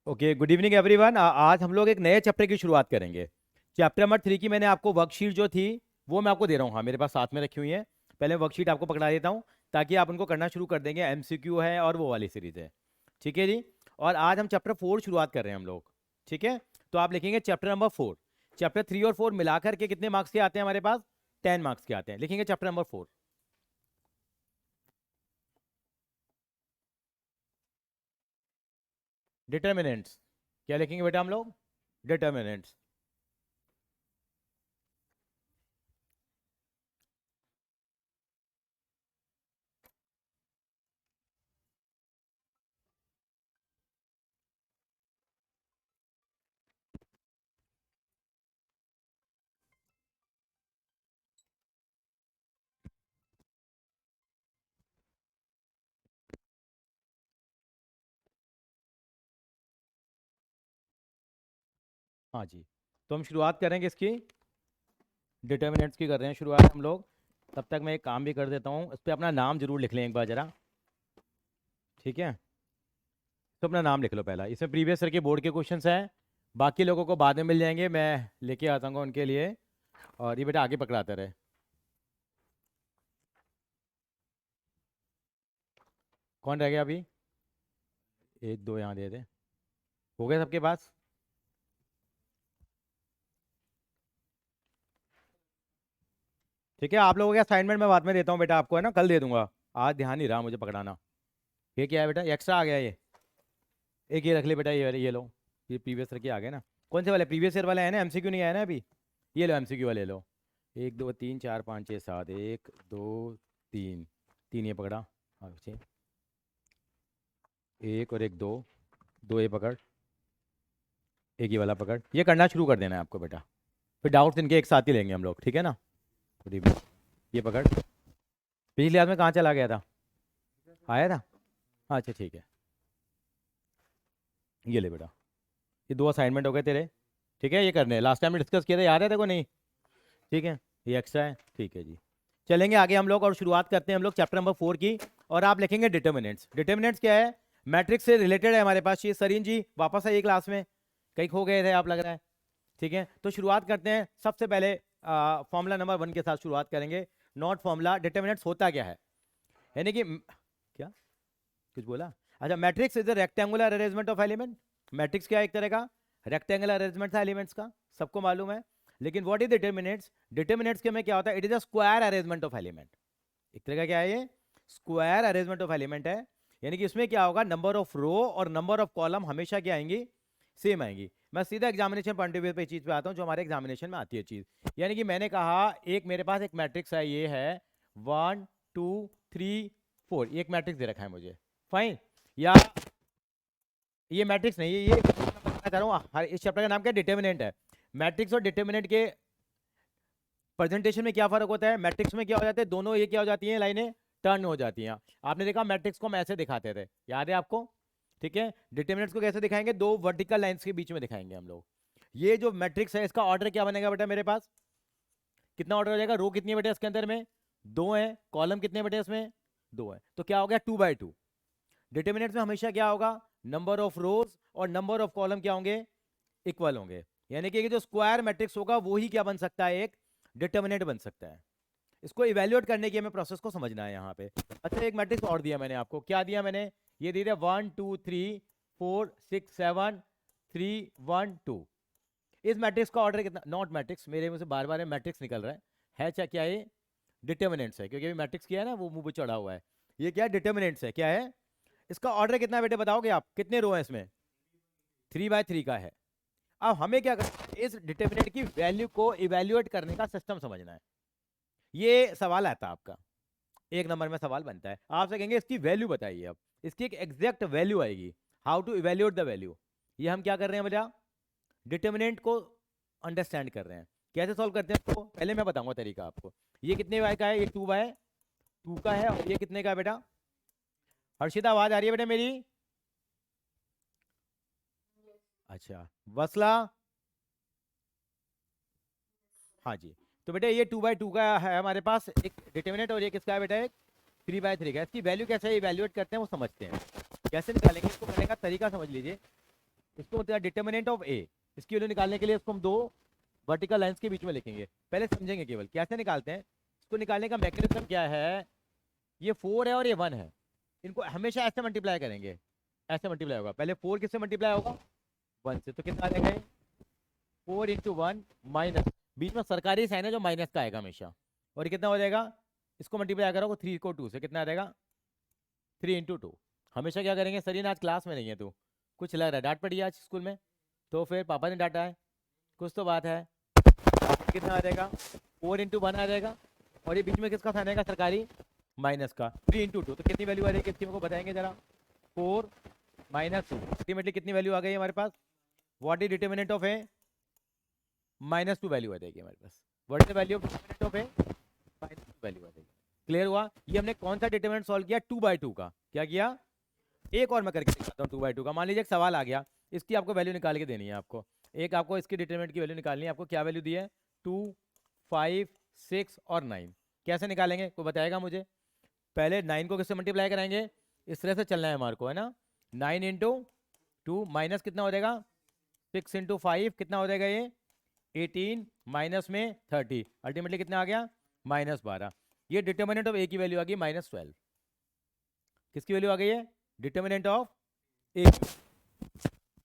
Okay, good evening everyone. आज हम लोग एक नए चैप्टर की शुरुआत करेंगे। चैप्टर नंबर 3 की मैंने आपको वर्कशीट जो थी वो मैं आपको दे रहा हूँ। हाँ, मेरे पास साथ में रखी हुई है। पहले वर्कशीट आपको पकड़ा देता हूँ ताकि आप उनको करना शुरू कर देंगे। एमसीक्यू है और वो वाली सीरीज है। ठीक है जी। और आज हम चैप्टर 4 शुरुआत कर रहे हैं हम लोग। ठीक है, तो आप लिखेंगे चैप्टर नंबर 4। चैप्टर 3 और 4 मिलाकर के कितने मार्क्स के आते हैं हमारे पास? 10 मार्क्स के आते हैं। लिखेंगे चैप्टर नंबर 4। डिटर्मिनेंट्स। क्या लिखेंगे बेटा हम लोग? डिटर्मिनेंट्स। हाँ जी, तो हम शुरुआत करेंगे इसकी। डिटर्मिनेंट्स की कर रहे हैं शुरुआत हम लोग। तब तक मैं एक काम भी कर देता हूँ, इस पर अपना नाम जरूर लिख लें एक बार ज़रा। ठीक है, तो अपना नाम लिख लो पहला। इसमें प्रीवियस ईयर के बोर्ड के क्वेश्चंस हैं। बाकी लोगों को बाद में मिल जाएंगे, मैं लेके आता हूँ उनके लिए। और ये बेटा आगे पकड़ाते रहे। कौन रह गया अभी? एक दो यहाँ दे दे। हो गए सबके पास? ठीक है, आप लोगों के असाइनमेंट मैं बाद में देता हूँ बेटा आपको, है ना, कल दे दूंगा। आज ध्यान नहीं रहा मुझे पकड़ाना। ये क्या है बेटा? एक्स्ट्रा आ गया ये। एक ये रख ले बेटा, ये लो। ये प्रीवियस ईयर के आ गए ना। कौन से वाले? प्रीवियस ईयर वाले हैं ना, एमसीक्यू नहीं आया ना अभी। ये लो एमसीक्यू वाले लो। एक दो तीन चार पाँच छः सात, एक दो तीन। तीन ये पकड़ा। हाँ बच्चे, एक और एक दो। दो ये पकड़, एक ये वाला पकड़। ये करना शुरू कर देना है आपको बेटा। फिर डाउट्स इनके एक साथ ही लेंगे हम लोग, ठीक है ना। Good evening. ये पकड़। पिछली हाथ में कहाँ चला गया था? आया था? हाँ, अच्छा ठीक है। ये ले बेटा। ये दो असाइनमेंट हो गए तेरे। ठीक है, ये करने लास्ट टाइम डिस्कस किया था, याद है तेरे को? नहीं? ठीक है, ये एक्स्ट्रा है। ठीक है जी, चलेंगे आगे हम लोग और शुरुआत करते हैं हम लोग चैप्टर नंबर 4 की। और आप लिखेंगे डिटर्मिनेंट्स। डिटर्मिनेंट्स क्या है? मैट्रिक्स से रिलेटेड है हमारे पास। ये सरीन जी वापस आइए क्लास में, कहीं खो गए थे आप लग रहा है। ठीक है, तो शुरुआत करते हैं। सबसे पहले फॉर्मूला नंबर 1 के साथ शुरुआत करेंगे। Not formula. डिटर्मिनेंट्स होता क्या है? यानी कि क्या कुछ बोला? अच्छा, matrix is the rectangular arrangement of element. Matrix क्या है? एक तरह का रेक्टेंगुलर अरेंजमेंट था एलिमेंट्स का, सबको मालूम है। लेकिन व्हाट इज डिटर्मिनेंट्स? डिटर्मिनेंट्स के में क्या होता है? It is a square arrangement of element. एक तरह का क्या है ये? स्क्वायर अरेंजमेंट ऑफ एलिमेंट है। यानी कि इसमें क्या होगा? नंबर ऑफ रो और नंबर ऑफ कॉलम हमेशा क्या आएंगी? सेम आएंगी। मैं सीधा एग्जामिनेशन पॉइंट ऑफ व्यू पे चीज पे आता हूँ जो हमारे एग्जामिनेशन में आती है चीज। यानी कि मैंने कहा एक मेरे पास एक मैट्रिक्स है, ये है 1 2 3 4। एक मैट्रिक्स दे रखा है मुझे, फाइन। या ये मैट्रिक्स नहीं है, ये बताना चाह रहा हूँ। हर इस चैप्टर का नाम क्या है? डिटर्मिनेंट है। मैट्रिक्स और डिटर्मिनेंट के प्रेजेंटेशन में क्या फर्क होता है? मैट्रिक्स में क्या हो जाता है, दोनों ये क्या हो जाती हैं, लाइनें टर्न हो जाती हैं। आपने देखा मैट्रिक्स को हम ऐसे दिखाते थे, याद है आपको? ठीक है, डिटर्मिनेंट्स को कैसे दिखाएंगे? दो वर्टिकल लाइंस के बीच में दिखाएंगे हम लोग। ये जो मैट्रिक्स है इसका ऑर्डर क्या बनेगा बेटा मेरे पास? कितना ऑर्डर हो जाएगा? रो कितनी है बेटा इसके अंदर में? दो है। कॉलम कितने बेटे इसमें? दो है। तो क्या हो गया? 2 by 2। डिटर्मिनेंट्स में हमेशा क्या होगा? नंबर ऑफ रोज और नंबर ऑफ कॉलम क्या होंगे? इक्वल होंगे। यानी कि ये जो स्क्वायर मैट्रिक्स होगा वो ही क्या बन सकता है? एक डिटर्मिनेंट बन सकता है। इसको इवेल्युएट करने की हमें प्रोसेस को समझना है यहाँ पे। अच्छा, एक मैट्रिक्स और दिया मैंने आपको। क्या दिया मैंने? ये दे दिया 1 2 3 4 6 7 3 1 2। इस मैट्रिक्स का ऑर्डर कितना? नॉट मैट्रिक्स, मेरे मुंह से बार बार मैट्रिक्स निकल रहा है क्या? क्या ये डिटर्मिनेंट्स है? क्योंकि अभी मैट्रिक्स किया है ना, वो मुंह पे चढ़ा हुआ है। ये क्या डिटर्मिनेंट्स है? क्या है? इसका ऑर्डर कितना है बेटे बताओगे आप? कितने रो है इसमें? 3 by 3 का है। अब हमें क्या करना है? इस डिटर्मिनेंट की वैल्यू को इवेल्युएट करने का सिस्टम समझना है। ये सवाल आता है आपका, एक नंबर में सवाल बनता है। आपसे कहेंगे इसकी वैल्यू बताइए। अब इसकी एक एग्जैक्ट वैल्यू आएगी। How to evaluate the value. ये हम क्या कर रहे हैं बेटा? डिटर्मिनेंट को अंडरस्टैंड कर रहे हैं। कैसे सॉल्व करते हैं तो पहले मैं बताऊंगा तरीका आपको। ये कितने बाय का है? ये 2 by 2 का है। और ये कितने का है बेटा? हर्षिता आवाज आ रही है बेटा मेरी? अच्छा, वसला? हाँ जी। तो बेटा ये 2 by 2 का है हमारे पास एक डिटर्मिनेंट। और ये किसका है बेटा? एक 3 by 3 का। इसकी वैल्यू कैसे इवेल्युएट करते हैं वो समझते हैं। कैसे निकालेंगे इसको? करने का तरीका समझ लीजिए। इसको होता है डिटर्मिनेंट ऑफ ए। इसकी वैल्यू निकालने के लिए इसको हम दो वर्टिकल लाइंस के बीच में लिखेंगे। पहले समझेंगे केवल कैसे निकालते हैं। इसको निकालने का मैकेनिज्म क्या है। ये 4 है और ये 1 है, इनको हमेशा ऐसे मल्टीप्लाई करेंगे, ऐसे मल्टीप्लाई होगा। पहले 4 किससे मल्टीप्लाई होगा, 1 से। तो कितना आ जाएगा ये 4 इंटू 1 माइनस, बीच में सरकारी साइन है जो माइनस का आएगा हमेशा। और ये कितना हो जाएगा, इसको मल्टीप्लाई करोगे 3 को 2 से, कितना आ जाएगा 3 इंटू 2। हमेशा क्या करेंगे, सर ये ना आज क्लास में नहीं है, तो कुछ लग रहा है डांट पड़ी आज स्कूल में, तो फिर पापा ने डांटा है, कुछ तो बात है। कितना आ जाएगा 4 इंटू 1 आ जाएगा, और ये बीच में किसका साइन आएगा, सरकारी माइनस का। 3 इंटू 2 तो कितनी वैल्यू आ रही है, कितनी को बताएंगे जरा, 4 माइनस 2, अल्टीमेटली कितनी वैल्यू आ गई हमारे पास, what is determinant of A, -2 value आ जाएगी हमारे पास। What is the value of determinant of A, -2 value आ जाएगी। क्लियर हुआ। ये हमने कौन सा डिटर्मिनेंट सॉल्व किया, 2/2 का। क्या किया, एक और मैं करके दिखाता हूँ 2/2 का। मान लीजिए एक सवाल आ गया, इसकी आपको वैल्यू निकाल के देनी है आपको। एक आपको इसकी डिटर्मिनेंट की वैल्यू निकालनी है। आपको क्या वैल्यू दी है, 2, 5, 6 और 9। कैसे निकालेंगे, कोई बताएगा मुझे। पहले 9 को किससे मल्टीप्लाई कराएंगे, इस तरह से चलना है हमारे को, है ना। 9 इंटू 2 माइनस कितना हो जाएगा, 6 इंटू 5 कितना हो जाएगा ये 18, माइनस में 30, अल्टीमेटली कितना आ गया -12। ये डिटर्मिनेंट ऑफ ए की वैल्यू आ गई -12। किसकी वैल्यू आ गई है, डिटर्मिनेंट ऑफ ए।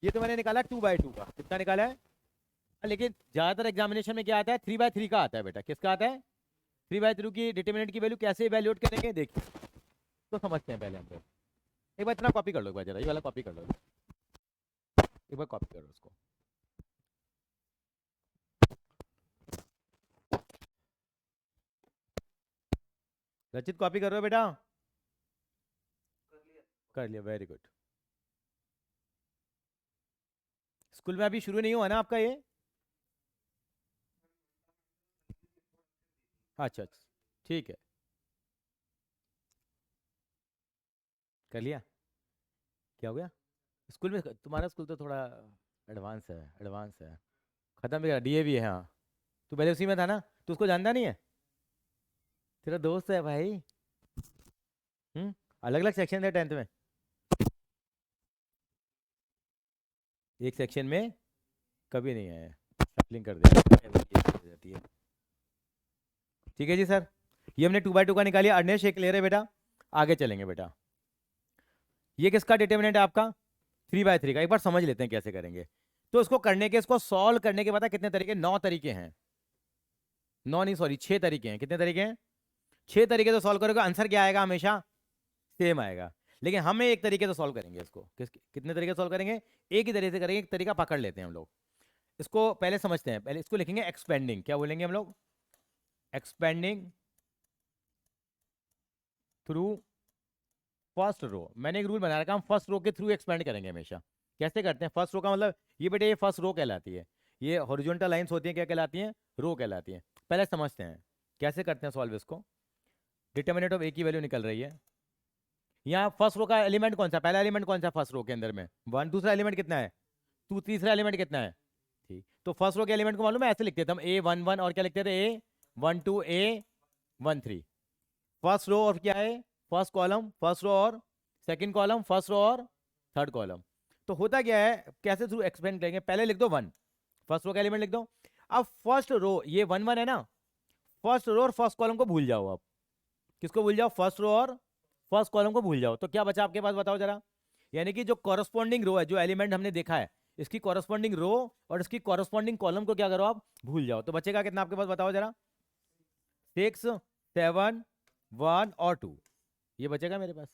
ये तो मैंने निकाला 2/2 का। कितना निकाला है, लेकिन ज्यादातर एग्जामिनेशन में क्या आता है, 3/3 का आता है बेटा। किसका आता है, 3/3 की डिटर्मिनेंट की वैल्यू कैसे इवैल्यूएट करेंगे, देखिए तो समझते हैं पहले हम लोग। एक बार इतना कॉपी कर लो, एक बार जरा ये वाला कॉपी कर लो, एक बार कॉपी करो उसको। रचित कॉपी कर रहे हो बेटा, कर लिया, वेरी गुड। स्कूल में अभी शुरू नहीं हुआ ना आपका ये, अच्छा अच्छा ठीक है, कर लिया। क्या हो गया, स्कूल में तुम्हारा स्कूल तो थोड़ा एडवांस है, एडवांस है, खत्म भी डीएवी है। हाँ तू पहले उसी में था ना, तू उसको जानता नहीं है, तेरा दोस्त है भाई। अलग अलग सेक्शन थे 10th में, एक सेक्शन में कभी नहीं आया, सप्लिंग कर दिया। ठीक है जी सर, ये हमने 2/2 का निकालिया। अर्नेश एक ले रहे बेटा, आगे चलेंगे बेटा। ये किसका डिटर्मिनेंट है आपका, 3/3 का। एक बार समझ लेते हैं कैसे करेंगे। तो इसको करने के, इसको सॉल्व करने के पता कितने तरीके, 9 तरीके हैं। 9 नहीं सॉरी 6 तरीके हैं। कितने तरीके हैं, 6 तरीके से सॉल्व करोगे, आंसर क्या आएगा, हमेशा सेम आएगा। लेकिन हमें एक तरीके से सॉल्व करेंगे इसको। कितने तरीके से सॉल्व करेंगे, एक ही तरीके से करेंगे। एक तरीका पकड़ लेते हैं हम लोग, इसको पहले समझते हैं। पहले इसको लिखेंगे एक्सपेंडिंग, क्या बोलेंगे हम लोग, एक्सपेंडिंग थ्रू फर्स्ट रो। मैंने एक रूल बना रखा, हम फर्स्ट रो के थ्रू एक्सपेंड करेंगे हमेशा। कैसे करते हैं, फर्स्ट रो का मतलब ये बेटे, ये फर्स्ट रो कहलाती है। ये हॉरिजॉन्टल लाइंस होती हैं, क्या कहलाती हैं, रो कहलाती हैं। पहले समझते हैं कैसे करते हैं सॉल्व इसको। डिटर्मिनेंट ऑफ ए की वैल्यू निकल रही है। यहाँ फर्स्ट रो का एलिमेंट कौन सा, पहला एलिमेंट कौन सा फर्स्ट रो के अंदर में, 1। दूसरा एलिमेंट कितना है 2, तीसरा एलिमेंट कितना है, ठीक। तो फर्स्ट रो के एलिमेंट को मालूम है, ऐसे लिखते थे हम, A11 और क्या लिखते थे, A12 A13। फर्स्ट रो और क्या है, फर्स्ट कॉलम, फर्स्ट रो और सेकंड कॉलम, फर्स्ट रो और थर्ड कॉलम। तो होता क्या है, कैसे थ्रू एक्सपेंड करेंगे, पहले लिख दो 1, फर्स्ट रो का एलिमेंट लिख दो। अब फर्स्ट रो, ये 1 1 है ना, फर्स्ट रो और फर्स्ट कॉलम को भूल जाओ। अब किसको भूल जाओ, फर्स्ट रो और फर्स्ट कॉलम को भूल जाओ। तो क्या बचा आपके पास, बताओ जरा। यानी कि जो कॉरस्पॉन्डिंग रो है, जो एलिमेंट हमने देखा है, इसकी कॉरस्पॉन्डिंग रो और इसकी कॉरस्पॉन्डिंग कॉलम को क्या करो आप, भूल जाओ। तो बचेगा कितना आपके पास, बताओ जरा, 6, 7, 1 और 2, ये बचेगा मेरे पास।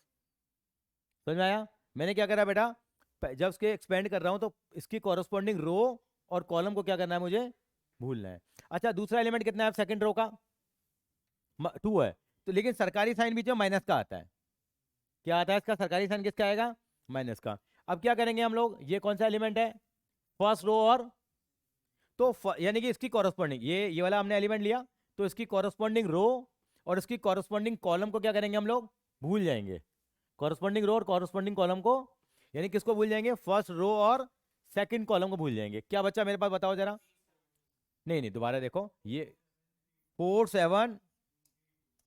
समझ में आया। मैंने क्या करा बेटा, जब इसके एक्सपेंड कर रहा हूं तो इसकी कॉरस्पॉन्डिंग रो और कॉलम को क्या करना है, मुझे भूलना है। अच्छा दूसरा एलिमेंट कितना है सेकंड रो का, 2 है। तो लेकिन सरकारी साइन बीच में माइनस का आता है। क्या आता है इसका, सरकारी साइन किसका आएगा, माइनस का। अब क्या करेंगे हम लोग, ये कौन सा एलिमेंट है, फर्स्ट रो और, तो यानी कि इसकी कॉरस्पॉन्डिंग, ये वाला हमने एलिमेंट लिया, तो इसकी कॉरस्पॉन्डिंग रो और इसकी कॉरस्पॉन्डिंग कॉलम को क्या करेंगे हम लोग, भूल जाएंगे। कॉरस्पॉन्डिंग रो और कॉरस्पॉन्डिंग कॉलम को, यानी किसको भूल जाएंगे, फर्स्ट रो और सेकंड कॉलम को भूल जाएंगे। क्या बच्चा मेरे पास, बताओ जरा। नहीं नहीं दोबारा देखो, ये 4 7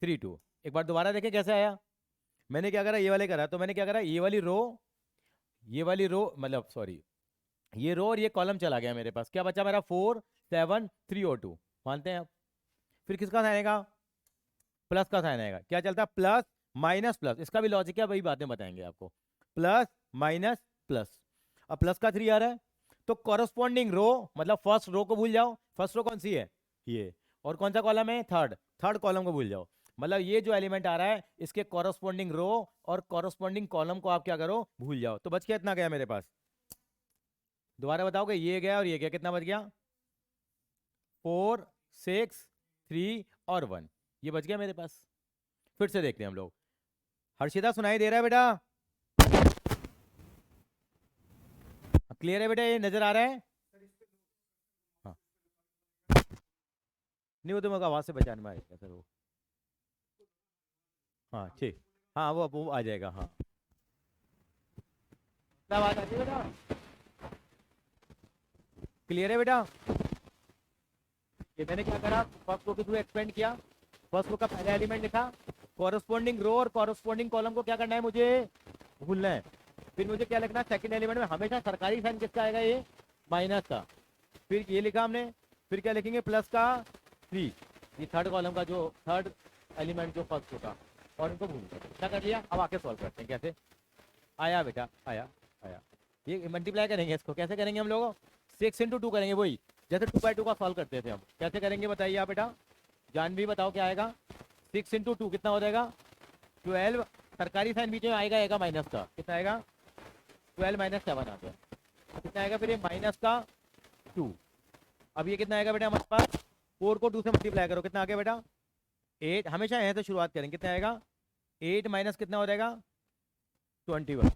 3 2, एक बार दोबारा देखें कैसे आया। मैंने क्या करा, ये वाले करा, तो मैंने क्या करा, ये वाली रो मतलब सॉरी, ये रो और ये कॉलम चला गया मेरे पास, क्या बचा मेरा 4 7 3 और 2, मानते हैं आप। फिर किसका साइन आएगा, प्लस का साइन आएगा। क्या चलता है, प्लस माइनस प्लस, इसका भी लॉजिक है, वही बातें बताएंगे आपको। प्लस माइनस प्लस, अब प्लस का 3 आ रहा है, तो कॉरस्पॉन्डिंग रो, मतलब फर्स्ट रो को भूल जाओ, फर्स्ट रो कौन सी है ये, और कौन सा कॉलम है, थर्ड, थर्ड कॉलम को भूल जाओ। मतलब ये जो एलिमेंट आ रहा है इसके कॉरस्पॉन्डिंग रो और कॉरस्पॉन्डिंग कॉलम को आप क्या करो, भूल जाओ। तो बच के इतना गया मेरे पास, दोबारा बताओगे, ये गया और ये गया, कितना बच गया, 4 6 3 और 1, ये बच गया मेरे पास। फिर से देखते हैं हम लोग। हर्षिता सुनाई दे रहा है बेटा, क्लियर है बेटा, ये नजर आ रहा है। हाँ, नहीं वो तो मेरे को आवाज से बचाने में आएगा सर वो। हाँ ठीक, हाँ वो आ जाएगा, हाँ आवाज आ रही है बेटा, क्लियर है बेटा। ये मैंने क्या करा, फर्स्ट रो के थ्रू एक्सपेंड किया, फर्स्ट रो का पहला एलिमेंट लिखा, कॉरस्पॉन्डिंग रो और कॉरस्पॉन्डिंग कॉलम को क्या करना है मुझे, भूलना है। फिर मुझे क्या लिखना है, सेकंड एलिमेंट में हमेशा सरकारी साइन किसका आएगा, ये माइनस का। फिर ये लिखा हमने, फिर क्या लिखेंगे, प्लस का 3, ये थर्ड कॉलम का जो थर्ड एलिमेंट जो फर्स्ट होगा, और इनको भूल गए, क्या कर लिया। अब आके सॉल्व करते हैं, कैसे आया बेटा, आया आया, ये मल्टीप्लाई करेंगे इसको, कैसे करेंगे हम लोग, 6 इंटू 2 करेंगे, वही जैसे 2/2 का सॉल्व करते थे हम। कैसे करेंगे बताइए आप बेटा, जानवी बताओ क्या आएगा, 6 इंटू 2 कितना हो जाएगा, 12, सरकारी साइन बीच में आएगा, आएगा माइनस का, कितना आएगा 12 माइनस 7 आ गया, कितना आएगा फिर ये माइनस का 2। अब ये कितना आएगा बेटा हमारे पास, 4 को 2 से मल्टीप्लाई करो, कितना आ गया बेटा 8, हमेशा यहाँ से शुरुआत करेंगे, कितना आएगा 8 माइनस कितना हो जाएगा 21,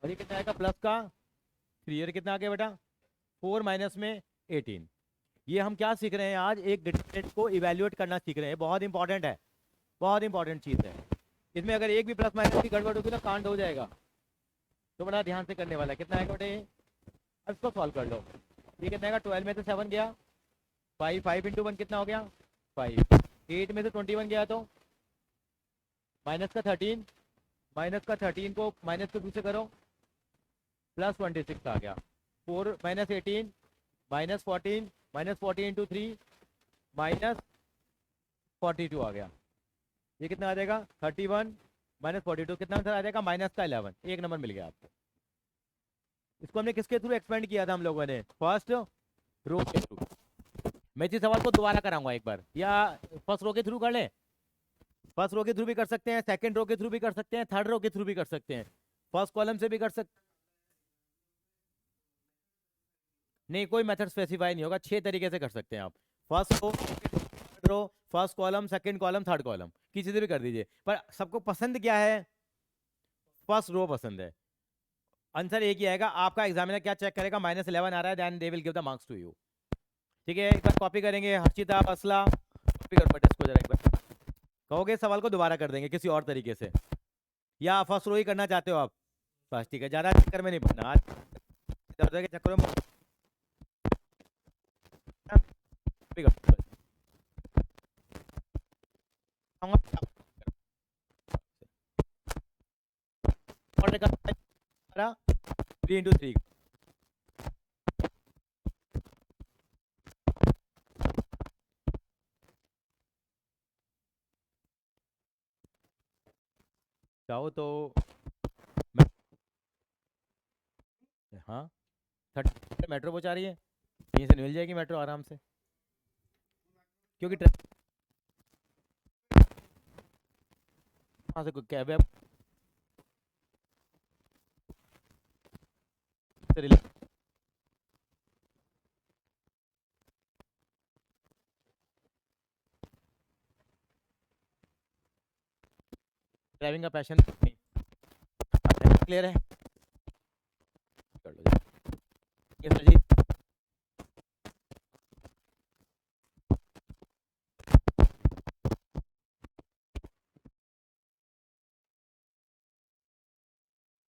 और ये कितना आएगा प्लस का 3, और कितना आ गया बेटा 4 माइनस में 18। ये हम क्या सीख रहे हैं आज, एक डिटरमिनेंट को इवेल्युएट करना सीख रहे हैं, बहुत इंपॉर्टेंट है, बहुत इंपॉर्टेंट चीज़ है। इसमें अगर एक भी प्लस माइनस की गड़बड़ होगी ना कांड हो जाएगा, तो बड़ा ध्यान से करने वाला है। कितना आएगा बेटे ये, अब इसको सॉल्व कर लो, ये कितना आएगा 12 में से 7 गया, 5 इंटू 1 कितना हो गया 5, 8 में से 21 गया तो माइनस का 13, माइनस का 13 को माइनस के 2 से करो, प्लस 26 आ गया, 4 minus 18 minus 14, minus 40 into 3 minus 42 आ गया, ये कितना आ जाएगा 31 माइनस 42, कितना आंसर आ जाएगा माइनस का 11, एक नंबर मिल गया आपको। इसको हमने किसके थ्रू एक्सपेंड किया था हम लोगों ने, फर्स्ट रो के थ्रू। मैं इस सवाल को दोबारा कराऊंगा एक बार, या फर्स्ट रो के थ्रू कर लें, फर्स्ट रो के थ्रू भी कर सकते हैं, सेकंड रो के थ्रू भी कर सकते हैं, थर्ड रो के थ्रू भी कर सकते हैं, फर्स्ट कॉलम से भी कर सकते, नहीं कोई मेथड स्पेसिफाई नहीं होगा, 6 तरीके से कर सकते हैं आप, first row, third row, first column, second column, third column, किसी से भी कर दीजिए, पर सबको पसंद क्या है, फर्स्ट रो पसंद है। आंसर एक ही आएगा, आपका एग्जामिनर क्या चेक करेगा, -11 आ रहा है, then they will give the marks to you. ठीक है, एक बार कॉपी करेंगे, हर्षिता असला कॉपी करो बेटा इसको जरा एक बार, कहोगे सवाल को दोबारा कर देंगे किसी और तरीके से, या फर्स्ट रो ही करना चाहते हो आप, बस ठीक है, ज़्यादा चक्कर में नहीं पड़ना आज, इधर उधर के चक्कर में कॉपी करो बस। और 3 इंटू 3, चाहो तो मैं, हाँ 30 मेट्रो पहुँचा रही है, यहीं से मिल जाएगी मेट्रो आराम से, क्योंकि वहाँ से कोई कैब है ड्राइविंग का पैशन नहीं, क्लियर है, कर लो जी। ये सर जी,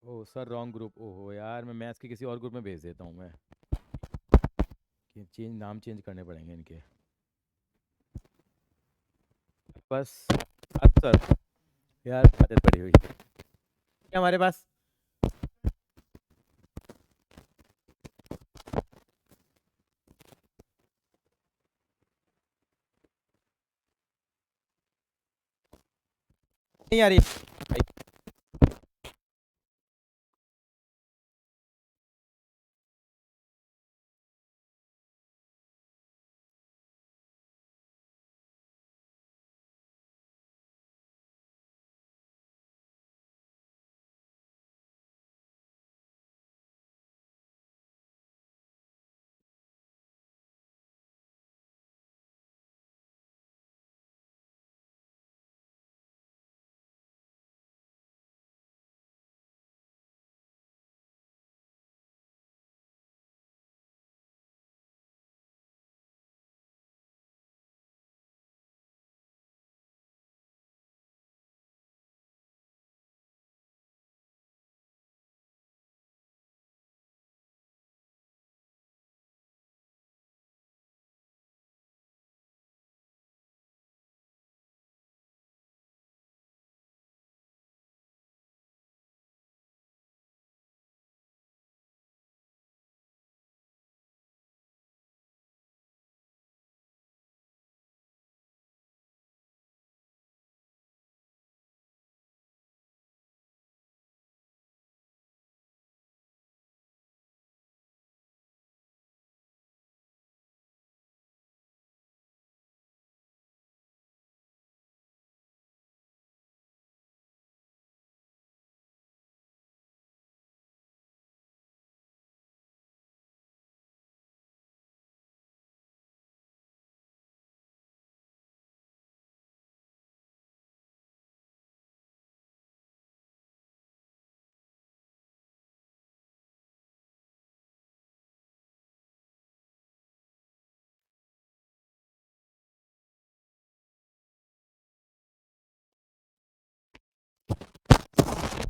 ओह सर रॉन्ग ग्रुप, ओहो यार मैं मैथ्स के किसी और ग्रुप में भेज देता हूँ मैं, कि चेंज नाम चेंज करने पड़ेंगे इनके, बस अब सर यार आदत पड़ी हुई है क्या हमारे पास, नहीं आ रही भाई?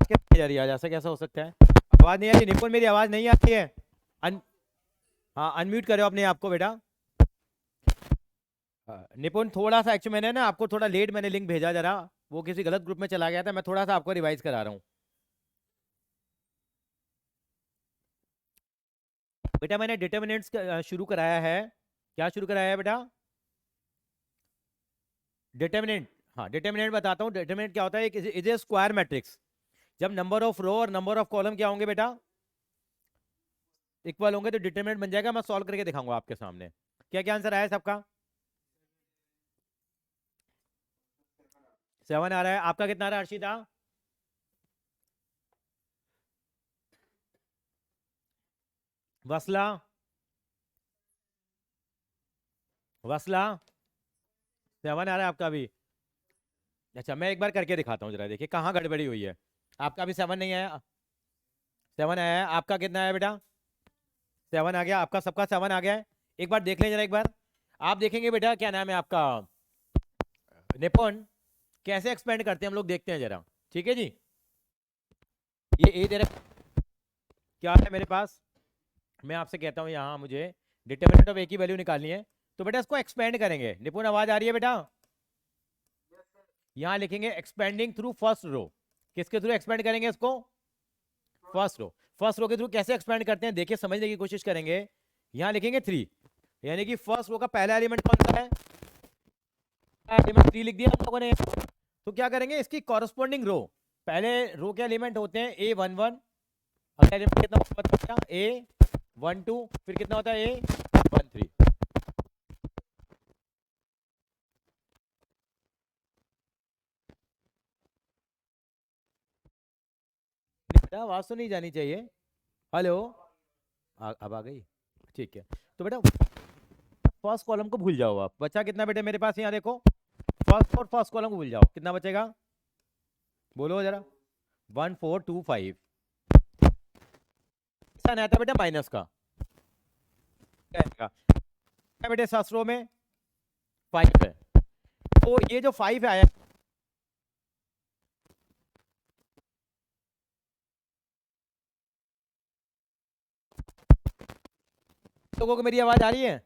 क्या नहीं आ रही आज? ऐसा कैसा हो सकता है? आवाज नहीं आ रही निपुण, मेरी आवाज नहीं आती है? अन, हाँ अनम्यूट करो अपने आप को बेटा। निपुण थोड़ा सा एक्चुअली मैंने ना आपको थोड़ा लेट मैंने लिंक भेजा, जरा वो किसी गलत ग्रुप में चला गया था, मैं थोड़ा सा आपको रिवाइज करा रहा हूँ। बेटा मैंने डिटर्मिनेंट्स शुरू कराया है। क्या शुरू कराया है बेटा? डिटर्मिनेंट। हाँ डिटर्मिनेंट बताता हूँ। डिटर्मिनेंट क्या होता है? Is a square matrix. जब नंबर ऑफ रो और नंबर ऑफ कॉलम क्या होंगे बेटा? इक्वल होंगे तो डिटर्मिनेंट बन जाएगा। मैं सॉल्व करके दिखाऊंगा आपके सामने। क्या क्या आंसर आया सबका? 7 आ रहा है। आपका कितना आ रहा है अर्शिता? वसला? वसला 7 आ रहा है आपका भी? अच्छा मैं एक बार करके दिखाता हूँ, जरा देखिए कहाँ गड़बड़ी हुई है। आपका भी 7 नहीं आया? 7 आया है। आपका कितना आया बेटा? 7 आ गया आपका, सबका 7 आ गया है। एक बार देख लें जरा एक बार। आप देखेंगे बेटा, क्या नाम है आपका, निपुण, कैसे एक्सपेंड करते हैं हम लोग, देखते हैं जरा। ठीक है जी। ये ए दे रहा, क्या है मेरे पास? मैं आपसे कहता हूँ यहाँ मुझे डिटर्मिनेंट ऑफ ए की वैल्यू निकालनी है, तो बेटा इसको एक्सपेंड करेंगे। निपुण आवाज आ रही है बेटा? यहाँ लिखेंगे एक्सपेंडिंग थ्रू फर्स्ट रो। किसके थ्रू एक्सपेंड करेंगे इसको? First row. फर्स्ट रो के थ्रू कैसे एक्सपेंड करते हैं देखिए, समझने की कोशिश करेंगे। यहाँ लिखेंगे 3, यानी कि फर्स्ट रो का पहला एलिमेंट कौन सा है? एलिमेंट 3 लिख दिया हम लोगों ने। तो क्या करेंगे, इसकी कॉरस्पॉन्डिंग रो, पहले रो के एलिमेंट होते हैं A11, अगला एलिमेंट कितना होता है? A12, फिर कितना होता है? A13। आवाज तो नहीं जानी चाहिए। हेलो, अब आ गई? ठीक है। तो बेटा फर्स्ट कॉलम को भूल जाओ। आप बचा कितना बेटे मेरे पास? यहाँ देखो, फर्स्ट और फर्स्ट कॉलम को भूल जाओ, कितना बचेगा बोलो जरा? 1425। ऐसा नहीं आता बेटा माइनस का, क्या आएगा? क्या बेटे फर्स्ट रो में 5 है, तो ये जो 5 आया, लोगों को मेरी आवाज आ रही है?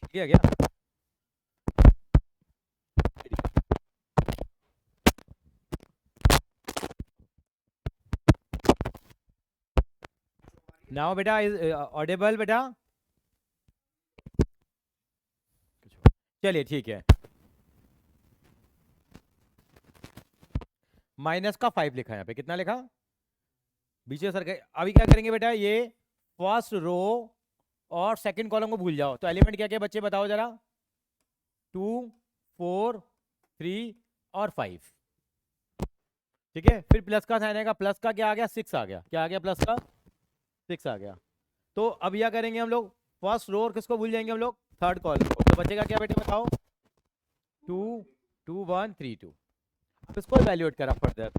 ठीक है क्या? नाउ बेटा इज ऑडिबल बेटा? चलिए ठीक है। माइनस का 5 लिखा है यहाँ पे, कितना लिखा? बीच में सर के, अभी क्या करेंगे बेटा, ये फर्स्ट रो और सेकंड कॉलम को भूल जाओ। तो एलिमेंट क्या क्या बच्चे बताओ जरा? 2, 4, 3 और 5। ठीक है, फिर प्लस का साइन आएगा, प्लस का क्या आ गया? 6 आ गया। क्या आ गया? प्लस का 6 आ गया। तो अब क्या करेंगे हम लोग? फर्स्ट रो और किसको भूल जाएंगे हम लोग? थर्ड कॉलम को। तो बचेगा क्या बेटे बताओ? 2, 2, 1, 3, 2। अब इसको इवैल्यूएट करा फर्दर।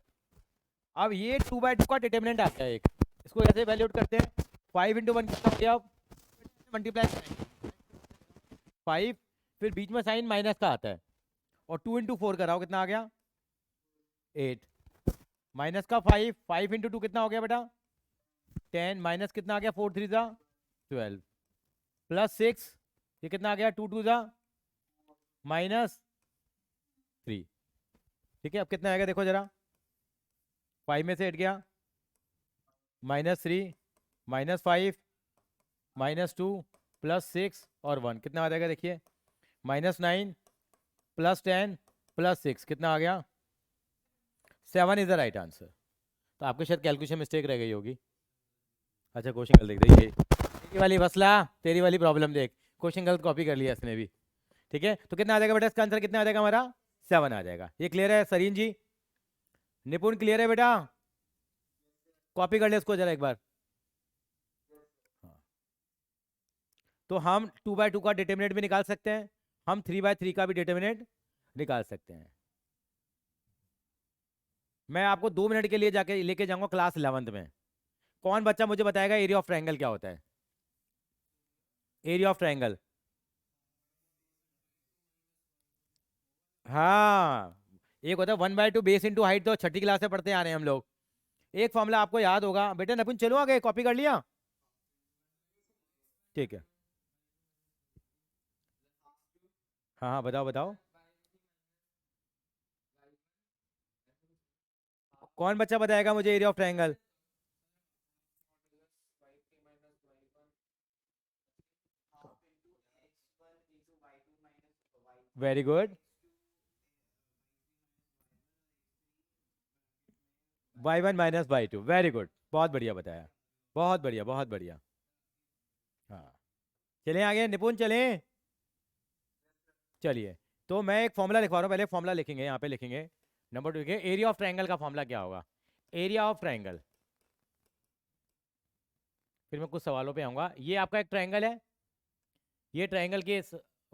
अब ये 2/2 का डिटरमिनेंट आता है एक, इसको ऐसे इवैल्यूएट करते हैं। 5 × 1 कितना हो गया? मल्टीप्लाई 5, फिर बीच में साइन माइनस का आता है, और 2 × 4 कराओ, कितना आ गया? 8। माइनस का 5, 5 × 2 कितना हो गया बेटा? 10। माइनस कितना आ गया? 4 3 जा 12, प्लस 6, ये कितना आ गया? 2 2 जा -3। ठीक है, अब कितना आएगा देखो जरा? 5 में से 8 गया, -3, -5, -2, +6 और 1, कितना आ जाएगा देखिए? -9, +10, +6, कितना आ गया? 7 इज द राइट आंसर। तो आपके शायद कैलकुलेशन मिस्टेक रह गई होगी। अच्छा क्वेश्चन गलत देख, देखिए तेरी वाली मसला, तेरी वाली प्रॉब्लम देख, क्वेश्चन गलत कॉपी कर लिया इसने भी। ठीक है, तो कितना आ जाएगा बेटा इसका आंसर? कितना आ जाएगा हमारा? 7 आ जाएगा। ये क्लियर है सरीन जी? निपुण क्लियर है बेटा? कॉपी कर ले इसको जरा एक बार। हाँ। तो हम 2/2 का डिटरमिनेंट भी निकाल सकते हैं, हम 3/3 का भी डिटरमिनेंट निकाल सकते हैं। मैं आपको 2 मिनट के लिए जाके लेके जाऊंगा क्लास 11th में। कौन बच्चा मुझे बताएगा एरिया ऑफ ट्रायंगल क्या होता है? एरिया ऑफ ट्रायंगल, हाँ, एक होता है 1/2 बेस इंटू हाइट, तो छठी क्लास से पढ़ते आ रहे हैं हम लोग। एक फॉर्मूला आपको याद होगा बेटा। नपुन चलो आगे, कॉपी कर लिया? ठीक है, हाँ हाँ बताओ बताओ। कौन बच्चा बताएगा मुझे area of triangle? Very good. y1 - y2, very good, बहुत बढ़िया बताया, बहुत बढ़िया बहुत बढ़िया। हाँ, चलें आगे निपुण, चलें। चलिए, तो मैं एक फॉर्मूला लिखवा रहा हूँ, पहले फॉर्मूला लिखेंगे, यहाँ पे लिखेंगे नंबर 2 के एरिया ऑफ ट्रायंगल का फॉर्मूला क्या होगा? एरिया ऑफ ट्रायंगल, फिर मैं कुछ सवालों पे आऊंगा। ये आपका एक ट्रायंगल है, ये ट्रायंगल के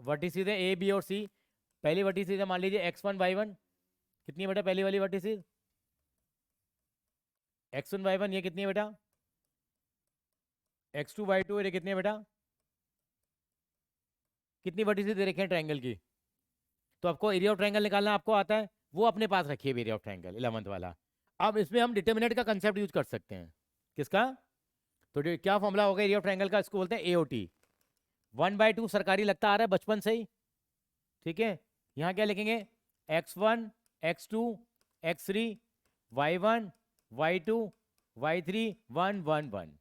वर्टिसेस है ए बी और सी। पहली वर्टिसेस है मान लीजिए x1 y1, कितनी है बेटा पहली वाली वर्टिसेस? x1 y1, ये कितनी है बेटा? x2 y2, ये कितनी है बेटा? कितनी वर्टिसेस दे रखे हैं ट्रायंगल की? तो आपको एरिया ऑफ ट्रायंगल निकालना आपको आता है, वो अपने पास रखिए एरिया ऑफ ट्रायंगल 11th वाला। अब इसमें हम डिटरमिनेंट का कंसेप्ट यूज कर सकते हैं। किसका? तो क्या फॉर्मूला होगा एरिया ऑफ ट्रायंगल का? इसको बोलते हैं AOT। 1/2 सरकारी लगता आ रहा है बचपन से ही। ठीक है, यहाँ क्या लिखेंगे? x1, x2, x3, y1, y2, y3, 1 1 1।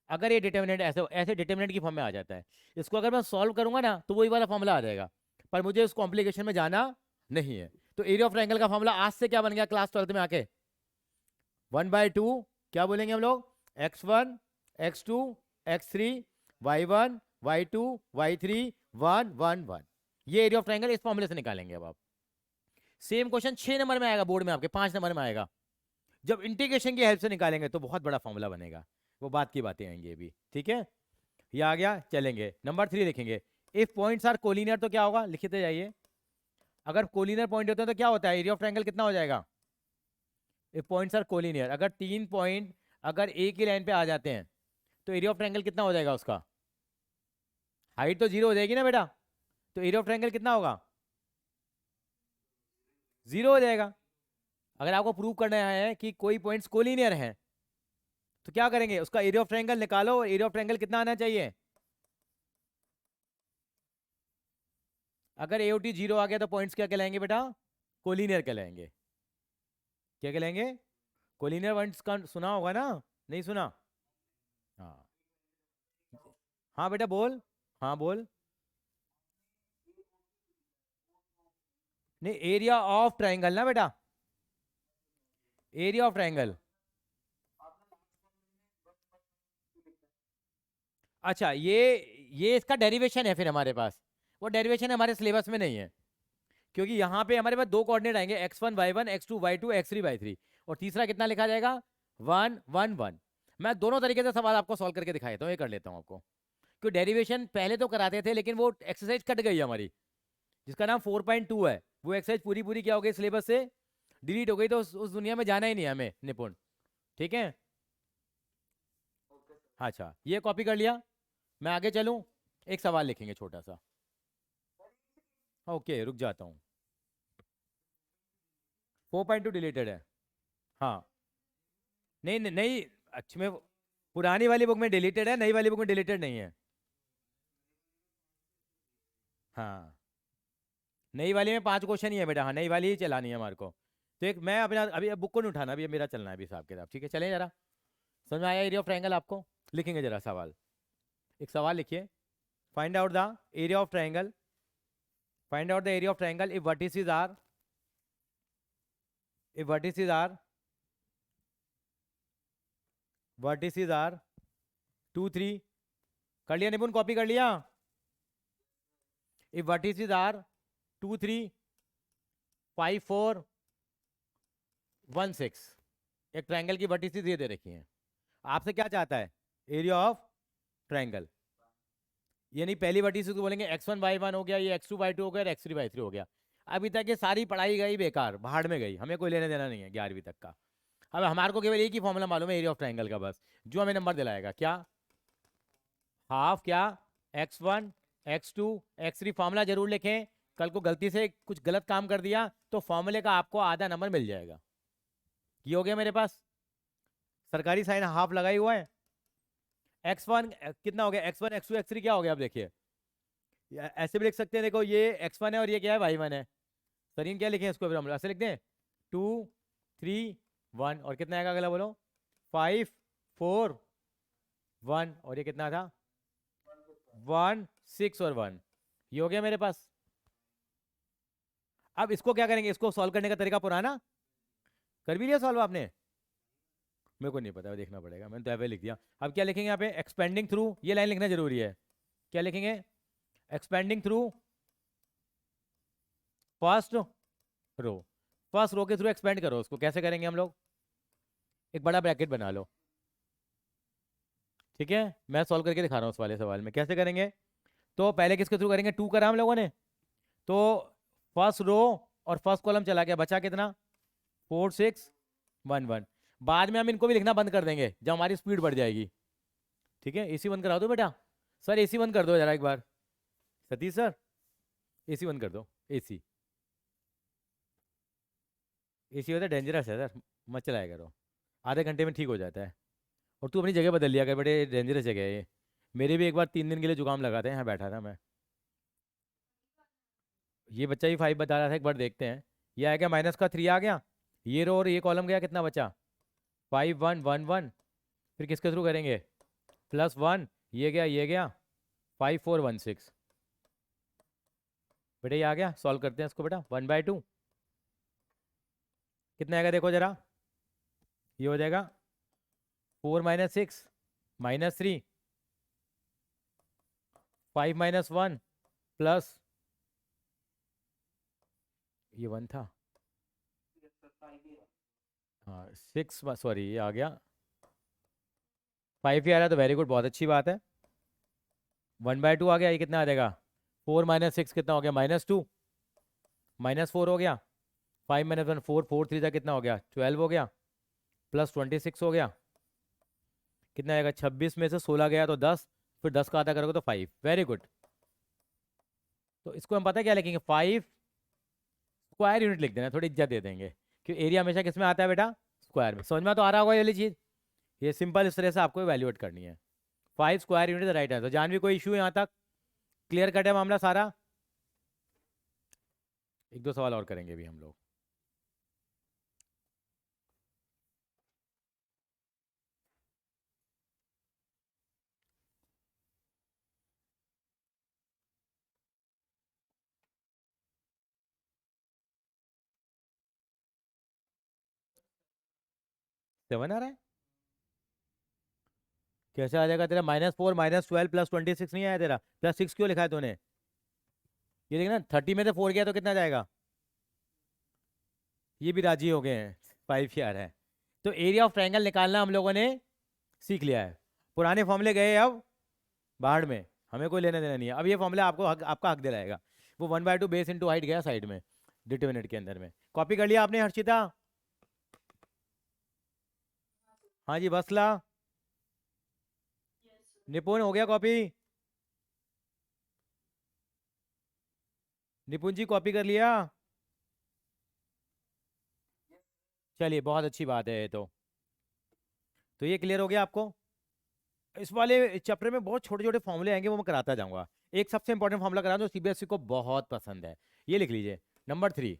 अगर ये डिटरमिनेंट ऐसे ऐसे डिटरमिनेंट की फॉर्म में आ जाता है, इसको अगर मैं सॉल्व करूंगा ना तो वही वाला फॉर्मूला आ जाएगा, पर मुझे उस कॉम्प्लिकेशन में जाना नहीं है। तो एरिया ऑफ ट्रायंगल का फॉर्मूला आज से क्या बन गया क्लास 12th में आके? 1/2, क्या बोलेंगे हम लोग? x1, x2, x3, y1, y2, y3, 1 1 1। ये एरिया ऑफ ट्रायंगल इस फॉर्मूले से निकालेंगे। अब आप सेम क्वेश्चन 6 नंबर में आएगा बोर्ड में, आपके 5 नंबर में आएगा। जब इंटीग्रेशन की हेल्प से निकालेंगे तो बहुत बड़ा फॉर्मूला बनेगा, वो बात की बातें आएंगी अभी। ठीक है, ये आ गया। चलेंगे नंबर 3 देखेंगे। इफ पॉइंट्स आर कोलिनियर तो क्या होगा? लिखते जाइए। अगर कोलिनियर पॉइंट होते हैं तो क्या होता है? एरिया ऑफ ट्रायंगल कितना हो जाएगा? इफ पॉइंट्स आर कोलिनियर, अगर 3 पॉइंट अगर एक ही लाइन पे आ जाते हैं तो एरिया ऑफ ट्रायंगल कितना हो जाएगा उसका? हाइट तो 0 हो जाएगी ना बेटा, तो एरिया ऑफ ट्रायंगल कितना होगा? 0 हो जाएगा। अगर आपको प्रूव करना है कि कोई पॉइंट्स कोलिनियर हैं तो क्या करेंगे? उसका एरिया ऑफ ट्रायंगल निकालो, और एरिया ऑफ ट्रायंगल कितना आना चाहिए? अगर AOT 0 आ गया तो पॉइंट्स क्या कहलाएंगे बेटा? कोलिनियर कहलाएंगे। क्या कहलाएंगे? कोलिनियर पॉइंट्स का सुना होगा ना? नहीं सुना? हाँ, हाँ बेटा बोल। हाँ बोल। नहीं, एरिया ऑफ ट्राइंगल ना बेटा, एरिया ऑफ ट्राइंगल। अच्छा, ये इसका डेरिवेशन है फिर हमारे पास। वो डेरिवेशन हमारे सिलेबस में नहीं है, क्योंकि यहाँ पे हमारे पास दो कोऑर्डिनेट आएंगे, x1 y1, x2 y2, x3 y3, और तीसरा कितना लिखा जाएगा, 1 1 1। मैं दोनों तरीके से सवाल आपको सॉल्व करके दिखा देता हूँ, ये कर लेता हूँ आपको। क्योंकि डेरिवेशन पहले तो कराते थे, लेकिन वो एक्सरसाइज कट गई हमारी, जिसका नाम 4.2 है। वो एक्सरसाइज पूरी पूरी क्या हो गई, सिलेबस से डिलीट हो गई, तो उस दुनिया में जाना ही नहीं है हमें निपुण। ठीक है। अच्छा, ये कॉपी कर लिया। मैं आगे चलूं, एक सवाल लिखेंगे छोटा सा। ओके, रुक जाता हूँ। 4.2 डिलीटेड है। हाँ। नहीं नहीं नहीं, अच्छी में पुरानी वाली बुक में डिलीटेड है, नई वाली बुक में डिलीटेड नहीं है। हाँ, नई वाली में 5 क्वेश्चन ही है बेटा। हाँ, नई वाली ही चलानी है हमारे को। तो एक मैं अपना अभी बुक को नहीं उठाना, अभी मेरा चलना है अभी हिसाब किताब। ठीक है, चलें जरा। समझ में आया एरिया ऑफ ट्रायंगल आपको? लिखेंगे जरा सवाल। एक सवाल लिखिए। Find out the area of triangle. Find out the area of triangle if vertices are 2 3। कर लिया निपुण, कॉपी कर लिया? If vertices are 2 3 5 4 1 6। एक ट्रायंगल की वर्टिसेस ये दे रखी हैं। आपसे क्या चाहता है, एरिया ऑफ ट्रायंगल। ये नहीं, पहली वर्टिसेस को बोलेंगे x1 y1 हो गया, ये x2 y2 हो गया, x3 y3 हो गया। अभी तक ये सारी पढ़ाई गई बेकार, भाड़ में गई, हमें कोई लेने देना नहीं है 11वीं तक का। अब हमारे को केवल एक ही फॉर्मूला मालूम है एरिया ऑफ ट्रायंगल का बस, जो हमें नंबर दिलाएगा। क्या? हाफ क्या, x1 x2 x3। फॉर्मूला जरूर लिखें, कल को गलती से कुछ गलत काम कर दिया तो फॉर्मूले का आपको आधा नंबर मिल जाएगा। ये हो गया मेरे पास, सरकारी साइन हाफ लगाई हुआ है। x1 कितना हो गया, x1 x2 x3 क्या हो गया, अब देखिए। ऐसे भी लिख सकते हैं, देखो ये x1 है और ये क्या है, y1 है। सरीन क्या लिखे इसको, फिर हम ऐसे लिखते हैं 2 3 1। और कितना आएगा अगला बोलो, 5 4 1। और ये कितना था, 1 6 और 1। ये हो गया मेरे पास। अब इसको क्या करेंगे, इसको सॉल्व करने का तरीका पुराना। कर भी लिया सॉल्व आपने? मेरे को नहीं पता, देखना पड़ेगा। मैंने तो ऐसे लिख दिया। अब क्या लिखेंगे यहाँ पे, एक्सपेंडिंग थ्रू। ये लाइन लिखना जरूरी है। क्या लिखेंगे, expanding through first row. First row के थ्रू एक्सपेंड करो उसको। कैसे करेंगे हम लोग, एक बड़ा ब्रैकेट बना लो। ठीक है, मैं सॉल्व करके दिखा रहा हूँ उस वाले सवाल में कैसे करेंगे। तो पहले किसके थ्रू करेंगे, 2 करा हम लोगों ने। तो फर्स्ट रो और फर्स्ट कॉलम चला गया, बचा कितना, 4 6 1 1। बाद में हम इनको भी लिखना बंद कर देंगे जब हमारी स्पीड बढ़ जाएगी। ठीक है, एसी बंद करा दो बेटा। सर एसी बंद कर दो जरा एक बार, सतीश सर एसी बंद कर दो। एसी एसी होता है डेंजरस है सर, मत चलाया करो, आधे घंटे में ठीक हो जाता है। और तू अपनी जगह बदल लिया कर, बड़े डेंजरस जगह है ये। मेरे भी एक बार 3 दिन के लिए जुकाम लगा था, यहाँ बैठा था मैं। ये बच्चा ही 5 बता रहा था, एक बार देखते हैं। ये आ गया, माइनस का 3 आ गया। ये रो और ये कॉलम गया, कितना बचा, 5 1 1 1। फिर किसके थ्रू करेंगे, +1। ये गया ये गया, 5 4 1 6। बेटा ये आ गया, सॉल्व करते हैं इसको बेटा। 1/2 कितना आएगा देखो जरा, ये हो जाएगा 4 6 -3 5 -1 प्लस, ये 1 था। हाँ 6, सॉरी ये आ गया 5 ही आ रहा है, तो वेरी गुड, बहुत अच्छी बात है। 1/2 आ गया, ये कितना आ जाएगा, 4 -6 कितना हो गया, -2। -4 हो गया, 5 -1 4, 4 3 कितना हो गया, 12 हो गया, प्लस 26 हो गया। कितना आएगा, 26 में से 16 गया तो 10, फिर 10 का आधा करोगे तो 5। Very good. तो इसको हम पता है क्या लिखेंगे, 5 स्क्वायर यूनिट लिख देना, थोड़ी इज्जत दे देंगे, क्योंकि एरिया हमेशा किस में आता है बेटा, स्क्वायर में। समझ में तो आ रहा होगा ये वाली चीज़। ये सिंपल इस तरह से आपको इवैल्यूएट करनी है। 5 square unit right answer. Janvi कोई इशू है यहाँ तक, क्लियर कट है मामला सारा? एक दो सवाल और करेंगे भी हम लोग। 7 आ रहा है, कैसे आ जाएगा तेरा? -4 -12 +26 नहीं आया तेरा? +6 क्यों लिखा है तूने? ये देखना 30 में से 4 गया तो कितना जाएगा? ये भी राजी हो गए हैं, 5 ही आ रहा है। तो एरिया ऑफ ट्रायंगल निकालना हम लोगों ने सीख लिया है। पुराने फॉर्मूले गए अब बाहर में, हमें कोई लेना देना नहीं है। अब ये फॉर्मूला आपको आपका हक दिलाएगा। वो 1/2 बेस इंटू हाइट गया साइड में डिटर्मिनेंट के अंदर में। कॉपी कर लिया आपने हर्षिता? हाँ जी बसला, निपुण हो गया कॉपी? निपुण जी कॉपी कर लिया? चलिए बहुत अच्छी बात है ये तो ये क्लियर हो गया आपको। इस वाले चैप्टर में बहुत छोटे छोटे फॉर्मूले आएंगे, वो मैं कराता जाऊंगा। एक सबसे इंपॉर्टेंट फॉर्मूला करा दो, सीबीएसई को बहुत पसंद है। ये लिख लीजिए नंबर 3।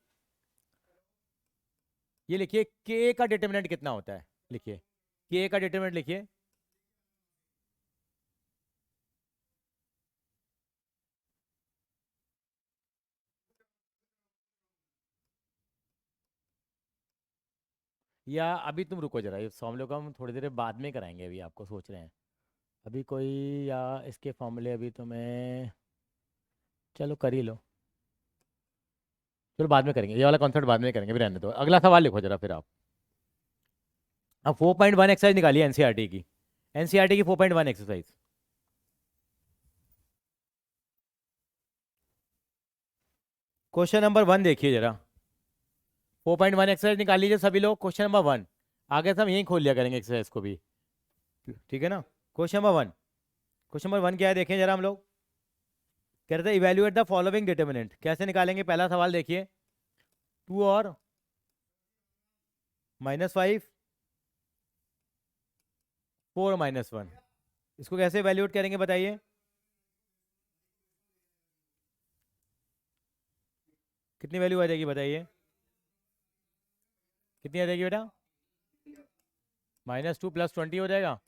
ये लिखिए के का डिटरमिनेंट कितना होता है, लिखिए के का डिटरमिनेंट लिखिए। या अभी तुम रुको जरा, ये फॉर्मूले को हम थोड़ी देर बाद में कराएंगे, अभी आपको सोच रहे हैं अभी कोई, या इसके फॉर्मूले अभी तुम्हें, चलो कर ही लो, चलो बाद में करेंगे, ये वाला कॉन्सेप्ट बाद में करेंगे, फिर रहने दो। अगला सवाल लिखो जरा फिर आप। अब 4.1 एक्सरसाइज निकालिए एनसीईआरटी की, एनसीईआरटी की 4.1 एक्सरसाइज। क्वेश्चन नंबर 1 देखिए जरा, 4.1 एक्सरसाइज निकाल लीजिए सभी लोग। क्वेश्चन नंबर 1, आगे से हम यहीं खोल लिया करेंगे एक्सरसाइज को भी, ठीक है ना? क्वेश्चन नंबर 1, क्वेश्चन नंबर 1 क्या है देखें जरा हम लोग। कह रहे थे इवेल्युएट द फॉलोइंग डिटर्मिनेंट, कैसे निकालेंगे? पहला सवाल देखिए, 2 और -5, 4 और -1, इसको कैसे इवेल्युएट करेंगे बताइए? कितनी वैल्यू आ जाएगी बताइए, कितनी आ जाएगी बेटा? -2 + 20 हो जाएगा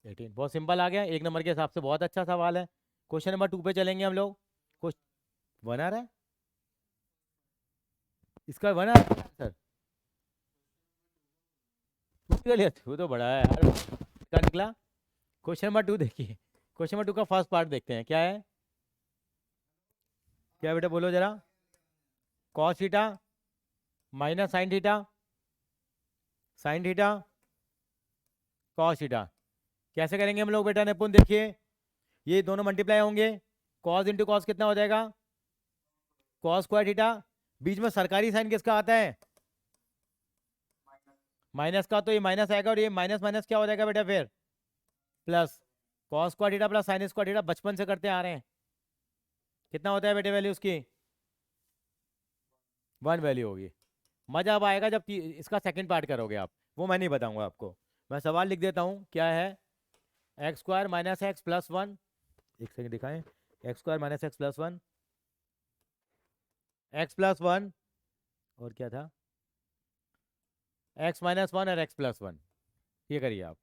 18। बहुत सिंपल आ गया, एक नंबर के हिसाब से बहुत अच्छा सवाल है। क्वेश्चन नंबर 2 पे चलेंगे हम लोग। क्वेश्चन 1 आ रहा है, इसका 1 आ रहा है सर, वो तो बड़ा है यार, क्या निकला? क्वेश्चन नंबर 2 देखिए, क्वेश्चन नंबर 2 का फर्स्ट पार्ट देखते हैं क्या है। क्या बेटा बोलो जरा? Cos theta minus sine theta, sine theta cos theta. कैसे करेंगे हम लोग बेटा निपुण? देखिए ये दोनों मल्टीप्लाई होंगे, कॉस इंटू कॉस कितना हो जाएगा? Cos square theta. बीच में सरकारी साइन किसका आता है? माइनस का, तो ये माइनस आएगा, और ये माइनस माइनस क्या हो जाएगा बेटा फिर? Plus. Cos square theta plus sine square theta बचपन से करते आ रहे हैं, कितना होता है बेटे वैल्यू उसकी? 1 वैल्यू होगी। मजा अब आएगा जब इसका सेकंड पार्ट करोगे आप, वो मैं नहीं बताऊंगा आपको। मैं सवाल लिख देता हूँ क्या है। x² - x + 1, एक सेकंड दिखाएं, x² - x + 1, x + 1, और क्या था? x - 1 और x + 1। ये करिए आप।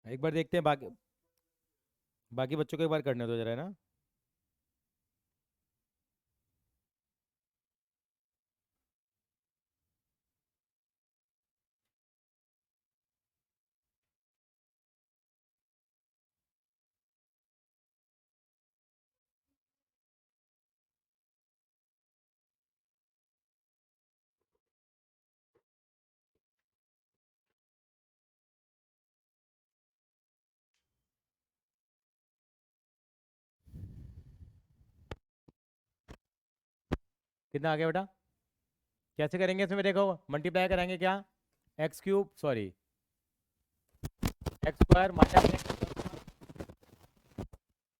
एक बार देखते हैं, बाकी बाकी बच्चों को एक बार करने दो जरा, है ना? कितना आ गया बेटा? कैसे करेंगे इसमें देखो, मल्टीप्लाई करेंगे क्या? x³ sorry x² - x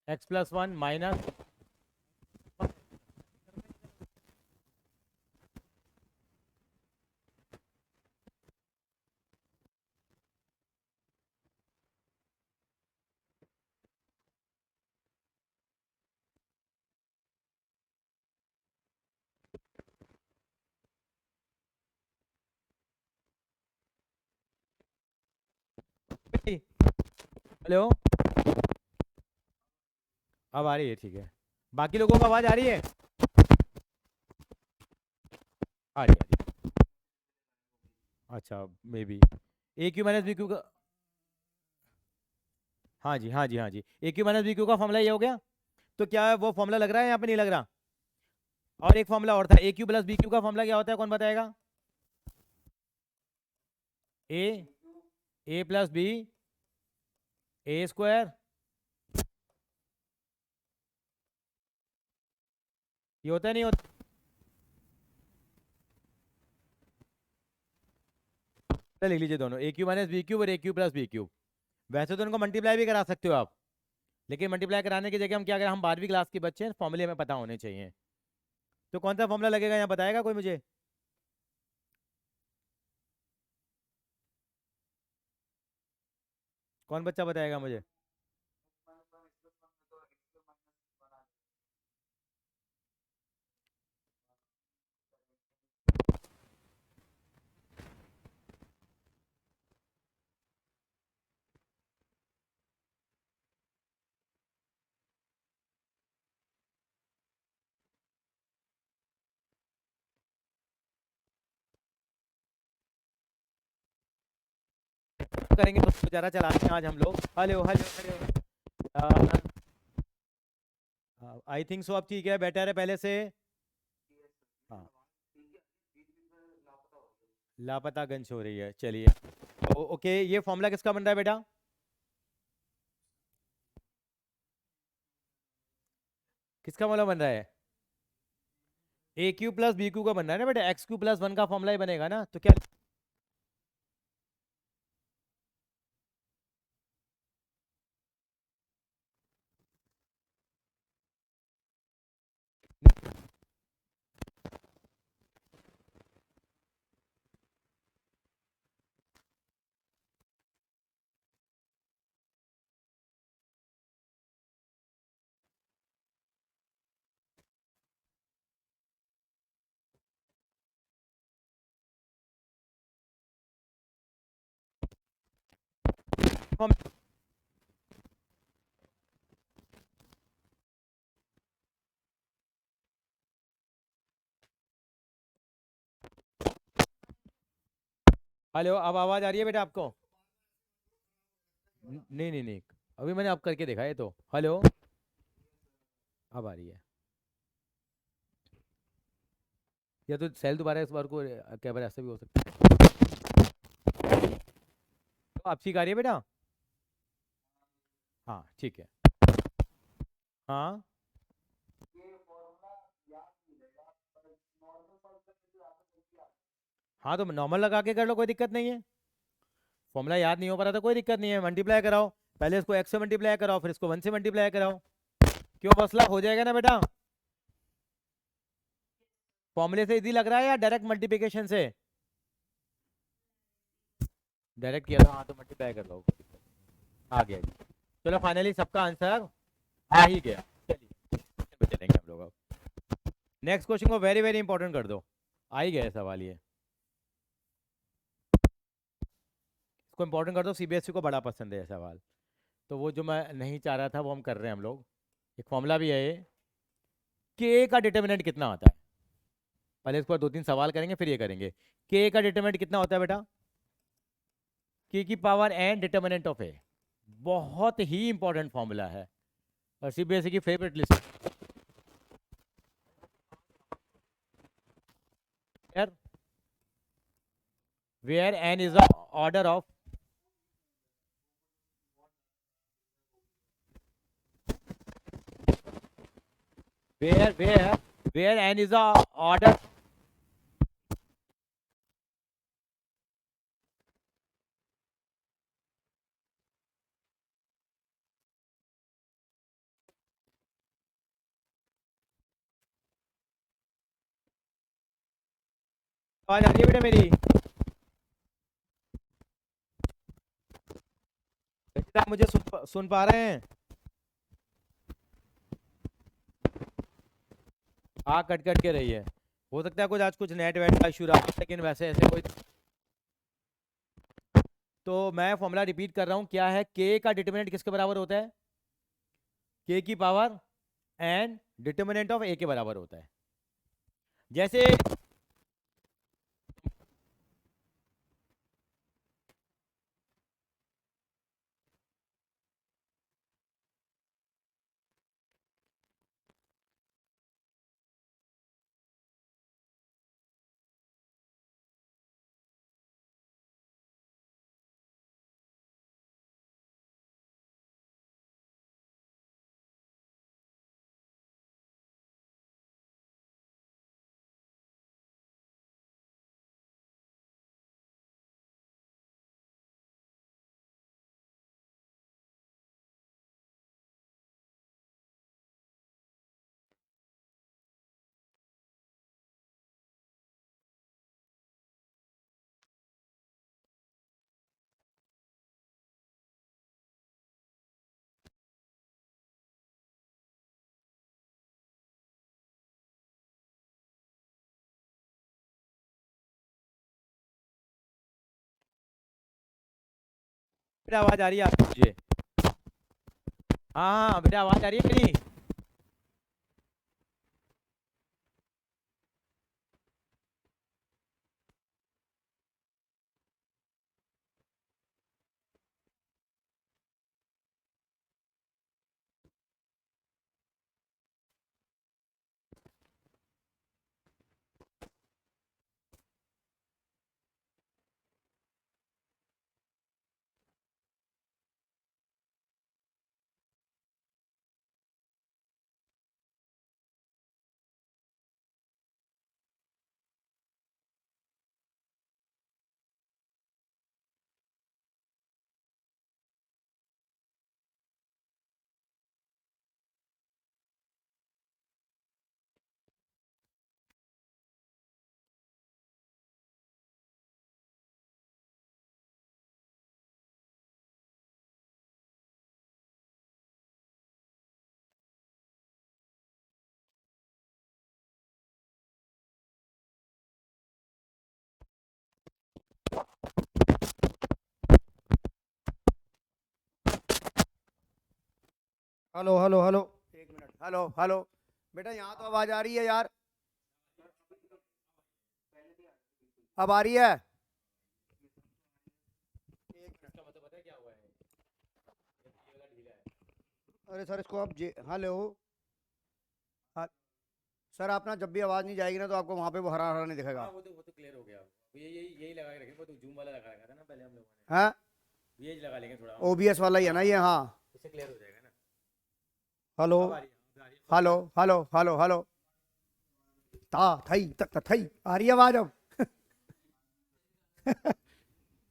x+1 minus hello, अब आ रही है, ठीक है। बाकी लोगों को आवाज आ रही है? आ रही है, आ रही है। अच्छा, maybe a cube minus b cube का, हाँ जी, हाँ जी, हाँ जी, a cube minus b cube का फॉर्मूला ये हो गया। तो क्या वो फॉर्मूला लग रहा है यहाँ पे? नहीं लग रहा। और एक फॉर्मूला और था, ए क्यू प्लस बी क्यू का फॉर्मूला क्या होता है, कौन बताएगा? ए, ए प्लस बी, ए स्क्वायर, ये होता है नहीं होता? तो लिख लीजिए दोनों, ए क्यू माइनस बी क्यूब और ए क्यू प्लस बी क्यूब। वैसे तो उनको मल्टीप्लाई भी करा सकते हो आप, लेकिन मल्टीप्लाई कराने की जगह हम क्या करें, हम 12वीं क्लास के बच्चे हैं, फॉर्मूले हमें पता होने चाहिए। तो कौन सा फॉर्मूला लगेगा यहाँ, बताएगा कोई मुझे? कौन बच्चा बताएगा मुझे? करेंगे तो बेचारा चलाते हैं आज हम लोग। Hello hello hello, I think so, अब ठीक है, बेटर है पहले से। हाँ, लापता गंज हो रही है, चलिए। ओके, ये फॉर्मूला किसका बन रहा है बेटा? किसका फॉर्मूला बन रहा है? ए क्यू प्लस बी क्यू का बन रहा है ना बेटा, एक्स क्यू प्लस वन का फॉर्मूला ही बनेगा ना, तो क्या? हेलो, अब आवाज आ रही है बेटा आपको? नहीं नहीं नहीं, अभी मैंने अब करके देखा है तो। हेलो, अब आ रही है। या तो सेल दोबारा इस बार को क्या बार ऐसा भी हो सकता है। तो आप सीख आ रही है बेटा? हाँ ठीक है। हाँ हाँ, तो नॉर्मल लगा के कर लो, कोई दिक्कत नहीं है। फॉर्मूला याद नहीं हो पा रहा था, कोई दिक्कत नहीं है, मल्टीप्लाई कराओ। पहले इसको एक्स से मल्टीप्लाई कराओ, फिर इसको वन से मल्टीप्लाई कराओ। क्यों, मसला हो जाएगा ना बेटा? फॉर्मूले से इजी लग रहा है या डायरेक्ट मल्टीप्लिकेशन से? डायरेक्ट किया था, हाँ, तो मल्टीप्लाई कर लो, कोई दिक्कत नहीं। आ गया जी। चलो, फाइनली सबका आंसर आ ही गया। चलिए चलेंगे हम लोग अब नेक्स्ट क्वेश्चन को वेरी वेरी इंपॉर्टेंट कर दो। आ ही गया सवाल ये, इसको इंपॉर्टेंट कर दो, सीबीएसई को बड़ा पसंद है ये सवाल। तो वो जो मैं नहीं चाह रहा था वो हम कर रहे हैं हम लोग। एक फॉर्मूला भी है ये, के का डिटर्मिनेंट कितना होता है। पहले इसको दो तीन सवाल करेंगे, फिर ये करेंगे। के का डिटर्मिनेंट कितना होता है बेटा? के की power n determinant of A. बहुत ही इंपॉर्टेंट फॉर्मूला है, और सीबीएसई की favourite list. Where n is the order of, where n is the order, आवाज आ रही है बेटा मेरी? बेटा मुझे सुन पा रहे हैं? हाँ, कट कट के रही है। हो सकता है कुछ आज कुछ नेट वेट का इशू रहा हो, लेकिन वैसे ऐसे कोई। तो मैं फॉर्मूला रिपीट कर रहा हूँ, क्या है? के का डिटरमिनेंट किसके बराबर होता है? के की पावर एन डिटरमिनेंट ऑफ ए के बराबर होता है। जैसे बेटा आवाज आ रही है आपको मुझे? हाँ हाँ बेटा, आवाज आ रही है मेरी? हेलो हेलो हेलो, एक मिनट। हेलो हेलो बेटा, यहाँ तो आवाज आ रही है यार। अब आ रही है? एक मिनट। इसका मतलब पता है क्या हुआ है? ये वाला ढीला है। अरे सर, इसको आप हेलो। हाँ, सर आप ना जब भी आवाज नहीं जाएगी ना तो आपको वहां पे वो हरा हरा नहीं हाँ, दिखेगा। वो तो क्लियर हो गया। वो यही लगा के रखेंगे, वो तो जूम वाला लगा रखा था ना पहले हम लोगों हाँ, ने। यही लगा लेंगे थोड़ा और। ओबीएस वाला ही है ना ये? हाँ। इससे क्लियर हो जाएगा ना। हेलो अब आ रही है, अब आ रही है, फर्स्ट हेलो आ रही हेलो हेलो हेलो। ता थई तक थई आ रही है आवाज अब?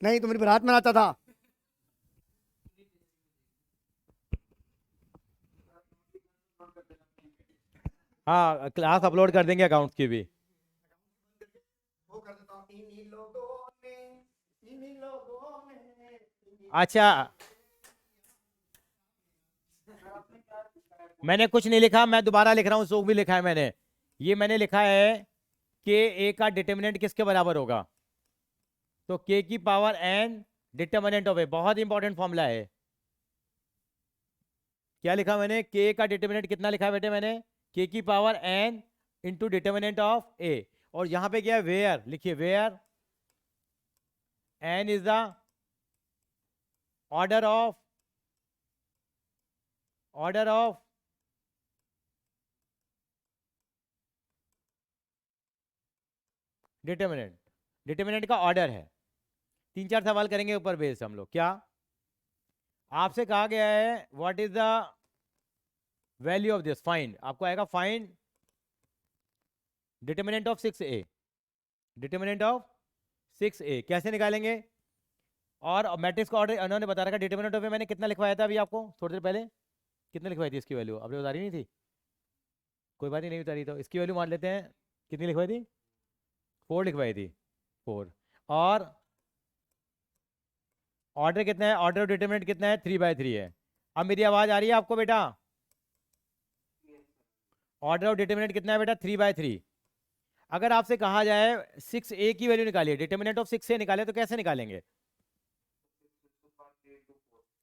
नहीं तो मेरी बारात में आता था। है। हाँ, क्लास अपलोड कर देंगे अकाउंट की भी। वो कर देता हूँ, इन्हीं लोगों ने। अच्छा, मैंने कुछ नहीं लिखा, मैं दोबारा लिख रहा हूँ, जो भी लिखा है मैंने। ये मैंने लिखा है कि ए का डिटर्मिनेंट किसके बराबर होगा? तो के की power n determinant of A, बहुत इंपॉर्टेंट फॉर्मूला है। क्या लिखा मैंने? के का डिटर्मिनेंट कितना लिखा है बेटे मैंने? के की power n into determinant of A. और यहां पे क्या है? वेयर लिखिए, where n is the order of determinant. Determinant का ऑर्डर है। तीन चार सवाल करेंगे ऊपर बेस हम लोग। क्या आपसे कहा गया है? What is the value of this? Find, आपको आएगा find determinant of 6a। Determinant of 6a कैसे निकालेंगे? और मैट्रिक्स का ऑर्डर उन्होंने बता रखा। डिटर्मिनेंट ऑफ ए मैंने कितना लिखवाया था अभी आपको थोड़ी देर पहले? कितने लिखवाई थी इसकी वैल्यू? आपने बता रही नहीं थी? कोई बात ही नहीं बता रही, तो इसकी वैल्यू मान लेते हैं। कितनी लिखवाई थी? 4 लिखवाई थी। 4। और ऑर्डर कितना है, ऑर्डर ऑफ डिटरमिनेंट कितना है, 3/3 है। अब मेरी आवाज आ रही है आपको बेटा? ऑर्डर ऑफ डिटरमिनेंट कितना है बेटा, 3/3। अगर आपसे कहा जाए 6a की वैल्यू निकालिए, डिटरमिनेंट ऑफ 6a निकाले, तो कैसे निकालेंगे?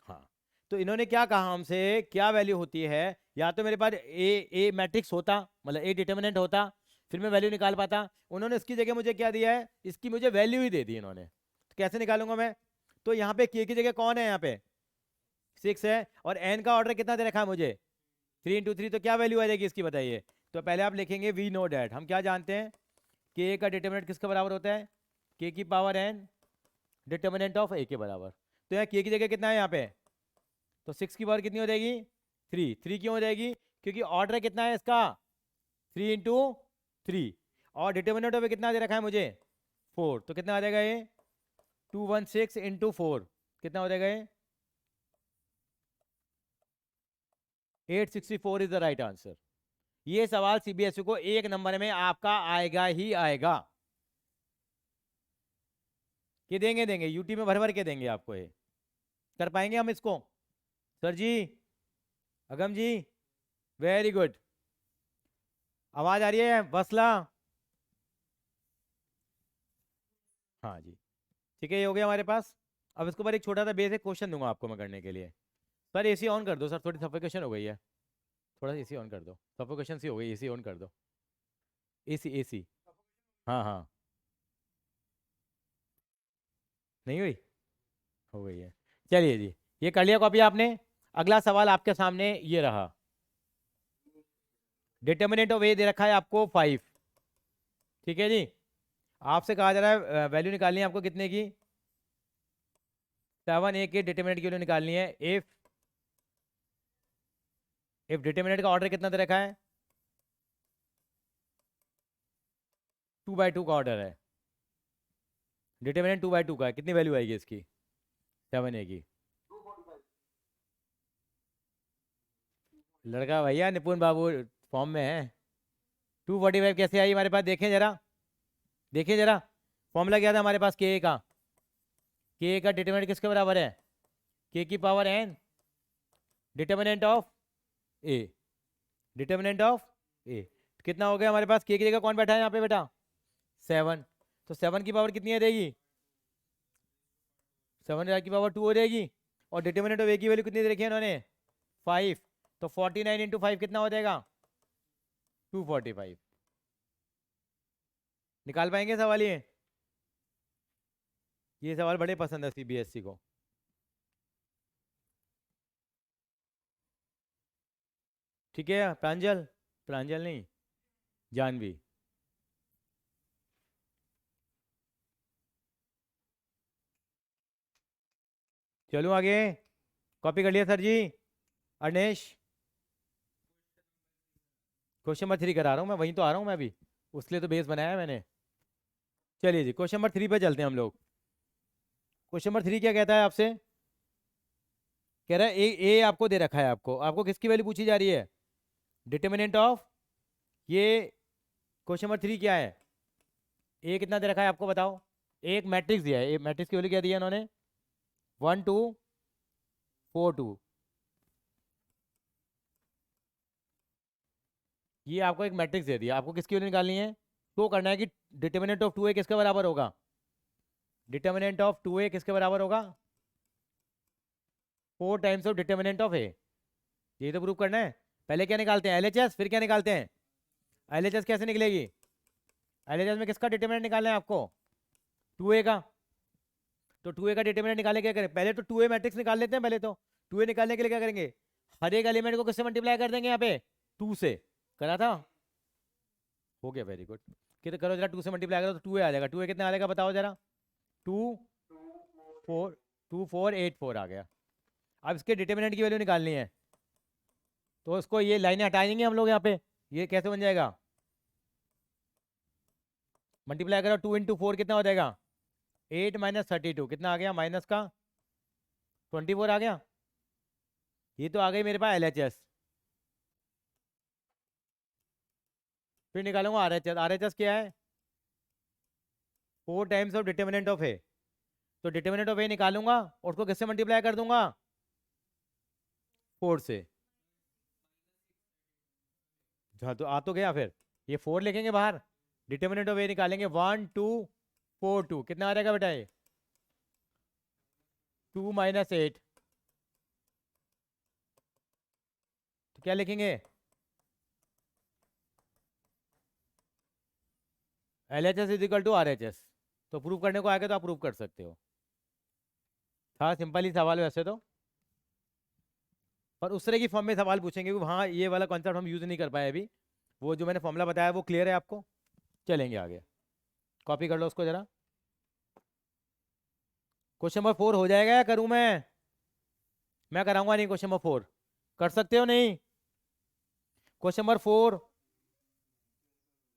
हाँ, तो इन्होंने क्या कहा हमसे, क्या वैल्यू होती है, या तो मेरे पास ए मैट्रिक्स होता, मतलब ए डिटरमिनेंट होता, फिर मैं वैल्यू निकाल पाता। उन्होंने इसकी जगह मुझे क्या दिया है, इसकी मुझे वैल्यू ही दे दी इन्होंने, तो कैसे निकालूंगा मैं? तो यहाँ पे के की जगह कौन है, यहाँ पे 6 है, और एन का ऑर्डर कितना दे रखा है मुझे, 3 × 3, तो क्या वैल्यू आ जाएगी इसकी बताइए? तो पहले आप लिखेंगे वी नो डैट, हम क्या जानते हैं, के का डिटरमिनेंट किसके बराबर होता है, के की पावर एन डिटरमिनेंट ऑफ ए के बराबर। तो यहाँ के की जगह कितना है यहाँ पे, तो 6 की पावर कितनी हो जाएगी, 3 क्यों हो जाएगी, क्योंकि ऑर्डर कितना है इसका, 3 × 3, और डिटरमिनेंट ऑफ कितना दे रखा है मुझे, 4, तो कितना आ जाएगा ये, 216 × 4, कितना हो जाएगा ये, 864 इज द राइट आंसर। ये सवाल सीबीएसई को 1 नंबर में आपका आएगा ही आएगा, कि देंगे यूटी में भर भर के देंगे आपको ये। कर पाएंगे हम इसको? सर जी, अगम जी, वेरी गुड। आवाज आ रही है बसला? हाँ जी, ठीक है, ये हो गया हमारे पास। अब इसके ऊपर एक छोटा सा बेसिक क्वेश्चन दूंगा आपको मैं करने के लिए। सर एसी ऑन कर दो सर, थोड़ी सफोकेशन हो गई है, थोड़ा सा एसी ऑन कर दो, सफोकेशन सी हो गई, एसी ऑन कर दो, एसी एसी। हाँ हाँ, नहीं हुई, हो गई है। चलिए जी, ये कर लिया कॉपी आपने। अगला सवाल आपके सामने ये रहा, डिटर्मिनेंट ऑफ ए दे रखा है आपको 5, ठीक है जी। आपसे कहा जा रहा है वैल्यू निकालनी है आपको कितने की, 7a के डिटर्मिनेंट की वैल्यू निकालनी है। इफ डिटर्मिनेंट का ऑर्डर कितना दे रखा है, 2/2 का ऑर्डर है, डिटर्मिनेंट 2/2 का है, कितनी वैल्यू आएगी इसकी, 7a की। लड़का भैया निपुण बाबू फॉर्म में है। 245 कैसे आई हमारे पास, देखें जरा, देखिए जरा, फॉर्मूला क्या था हमारे पास, के का डिटर्मिनेंट किसके बराबर है, के की power n determinant of A, determinant of A. कितना हो गया हमारे पास, के की जगह कौन बैठा है यहाँ पे बेटा, 7, तो 7 की पावर कितनी आ जाएगी, 7 की पावर 2 हो जाएगी, और डिटर्मिनेंट ऑफ ए की वैल्यू कितनी दे रखी है इन्होंने, 5, तो 49 × 5 कितना हो जाएगा, 245। निकाल पाएंगे सवाल ये सवाल बड़े पसंद है सीबीएसई को। ठीक है, प्रांजल, प्रांजल नहीं, जानवी। चलो आगे, कॉपी कर लिया सर जी, अनिश। क्वेश्चन नंबर 3 करा रहा हूँ मैं, वहीं तो आ रहा हूँ मैं अभी, उसके लिए तो बेस बनाया है मैंने। चलिए जी, क्वेश्चन नंबर 3 पे चलते हैं हम लोग। क्वेश्चन नंबर 3 क्या कहता है आपसे, कह रहा है ए आपको दे रखा है, आपको आपको किसकी वैल्यू पूछी जा रही है, डिटर्मिनेंट ऑफ, ये क्वेश्चन नंबर 3 क्या है, ए कितना दे रखा है आपको बताओ, एक मैट्रिक्स दिया है, ए मैट्रिक्स की वैल्यू क्या दी है इन्होंने, 1 2 4 2। ये आपको एक मैट्रिक्स दे दिया, आपको किसकी वैल्यू निकालनी है, तो करना है कि डिटर्मिनेंट ऑफ 2a किसके बराबर होगा, डिटर्मिनेंट ऑफ 2a किसके बराबर होगा, 4 टाइम्स ऑफ डिटर्मिनेंट ऑफ ए। ये तो प्रूव करना है। पहले क्या निकालते हैं, एलएचएस, फिर क्या निकालते हैं, एलएचएस कैसे निकलेगी, एलएचएस में किसका डिटर्मिनेंट निकालना है आपको, 2a का। तो 2a का डिटर्मिनेंट निकालने क्या करें, पहले तो 2a मैट्रिक्स निकाल लेते हैं। पहले तो 2a निकालने के लिए क्या करेंगे, हर एक एलिमेंट को किससे मल्टीप्लाई कर देंगे, यहाँ पे 2 से। करा था, हो गया, वेरी गुड। कितना करो जरा, 2 से मल्टीप्लाई करो तो 2a आ जाएगा, 2a कितना आ जाएगा बताओ जरा, 2 4 2 4 8 4 आ गया। अब इसके डिटर्मिनेंट की वैल्यू निकालनी है, तो इसको ये लाइनें हटा देंगे हम लोग यहाँ पे। ये कैसे बन जाएगा, मल्टीप्लाई करो, 2 × 4 कितना हो जाएगा, 8 - 32, कितना आ गया, माइनस का 24 आ गया। ये तो आ गई मेरे पास एलएचएस। फिर निकालूंगा आरएचएस। आरएचएस क्या है, 4 टाइम्स ऑफ डिटर्मिनेंट ऑफ ए, तो डिटर्मिनेंट ऑफ ए निकालूंगा और उसको किससे मल्टीप्लाई कर दूंगा, 4 से। हाँ तो आ तो गया, फिर ये 4 लिखेंगे बाहर, डिटर्मिनेंट ऑफ ए निकालेंगे, 1 2 4 2, कितना आ जाएगा बेटा ये, 2 माइनस 8, तो क्या लिखेंगे, L H S is equal to R H S. तो प्रूव करने को आगे तो आप प्रूव कर सकते हो, था सिंपल ही सवाल वैसे तो, पर उस तरह की फॉर्म में सवाल पूछेंगे कि हाँ ये वाला कॉन्सेप्ट हम यूज नहीं कर पाए अभी, वो जो मैंने फॉर्मूला बताया वो क्लियर है आपको। चलेंगे आगे, कॉपी कर लो उसको जरा। क्वेश्चन नंबर 4 हो जाएगा या करूं मैं कराऊंगा नहीं क्वेश्चन नंबर 4, कर सकते हो नहीं, क्वेश्चन नंबर 4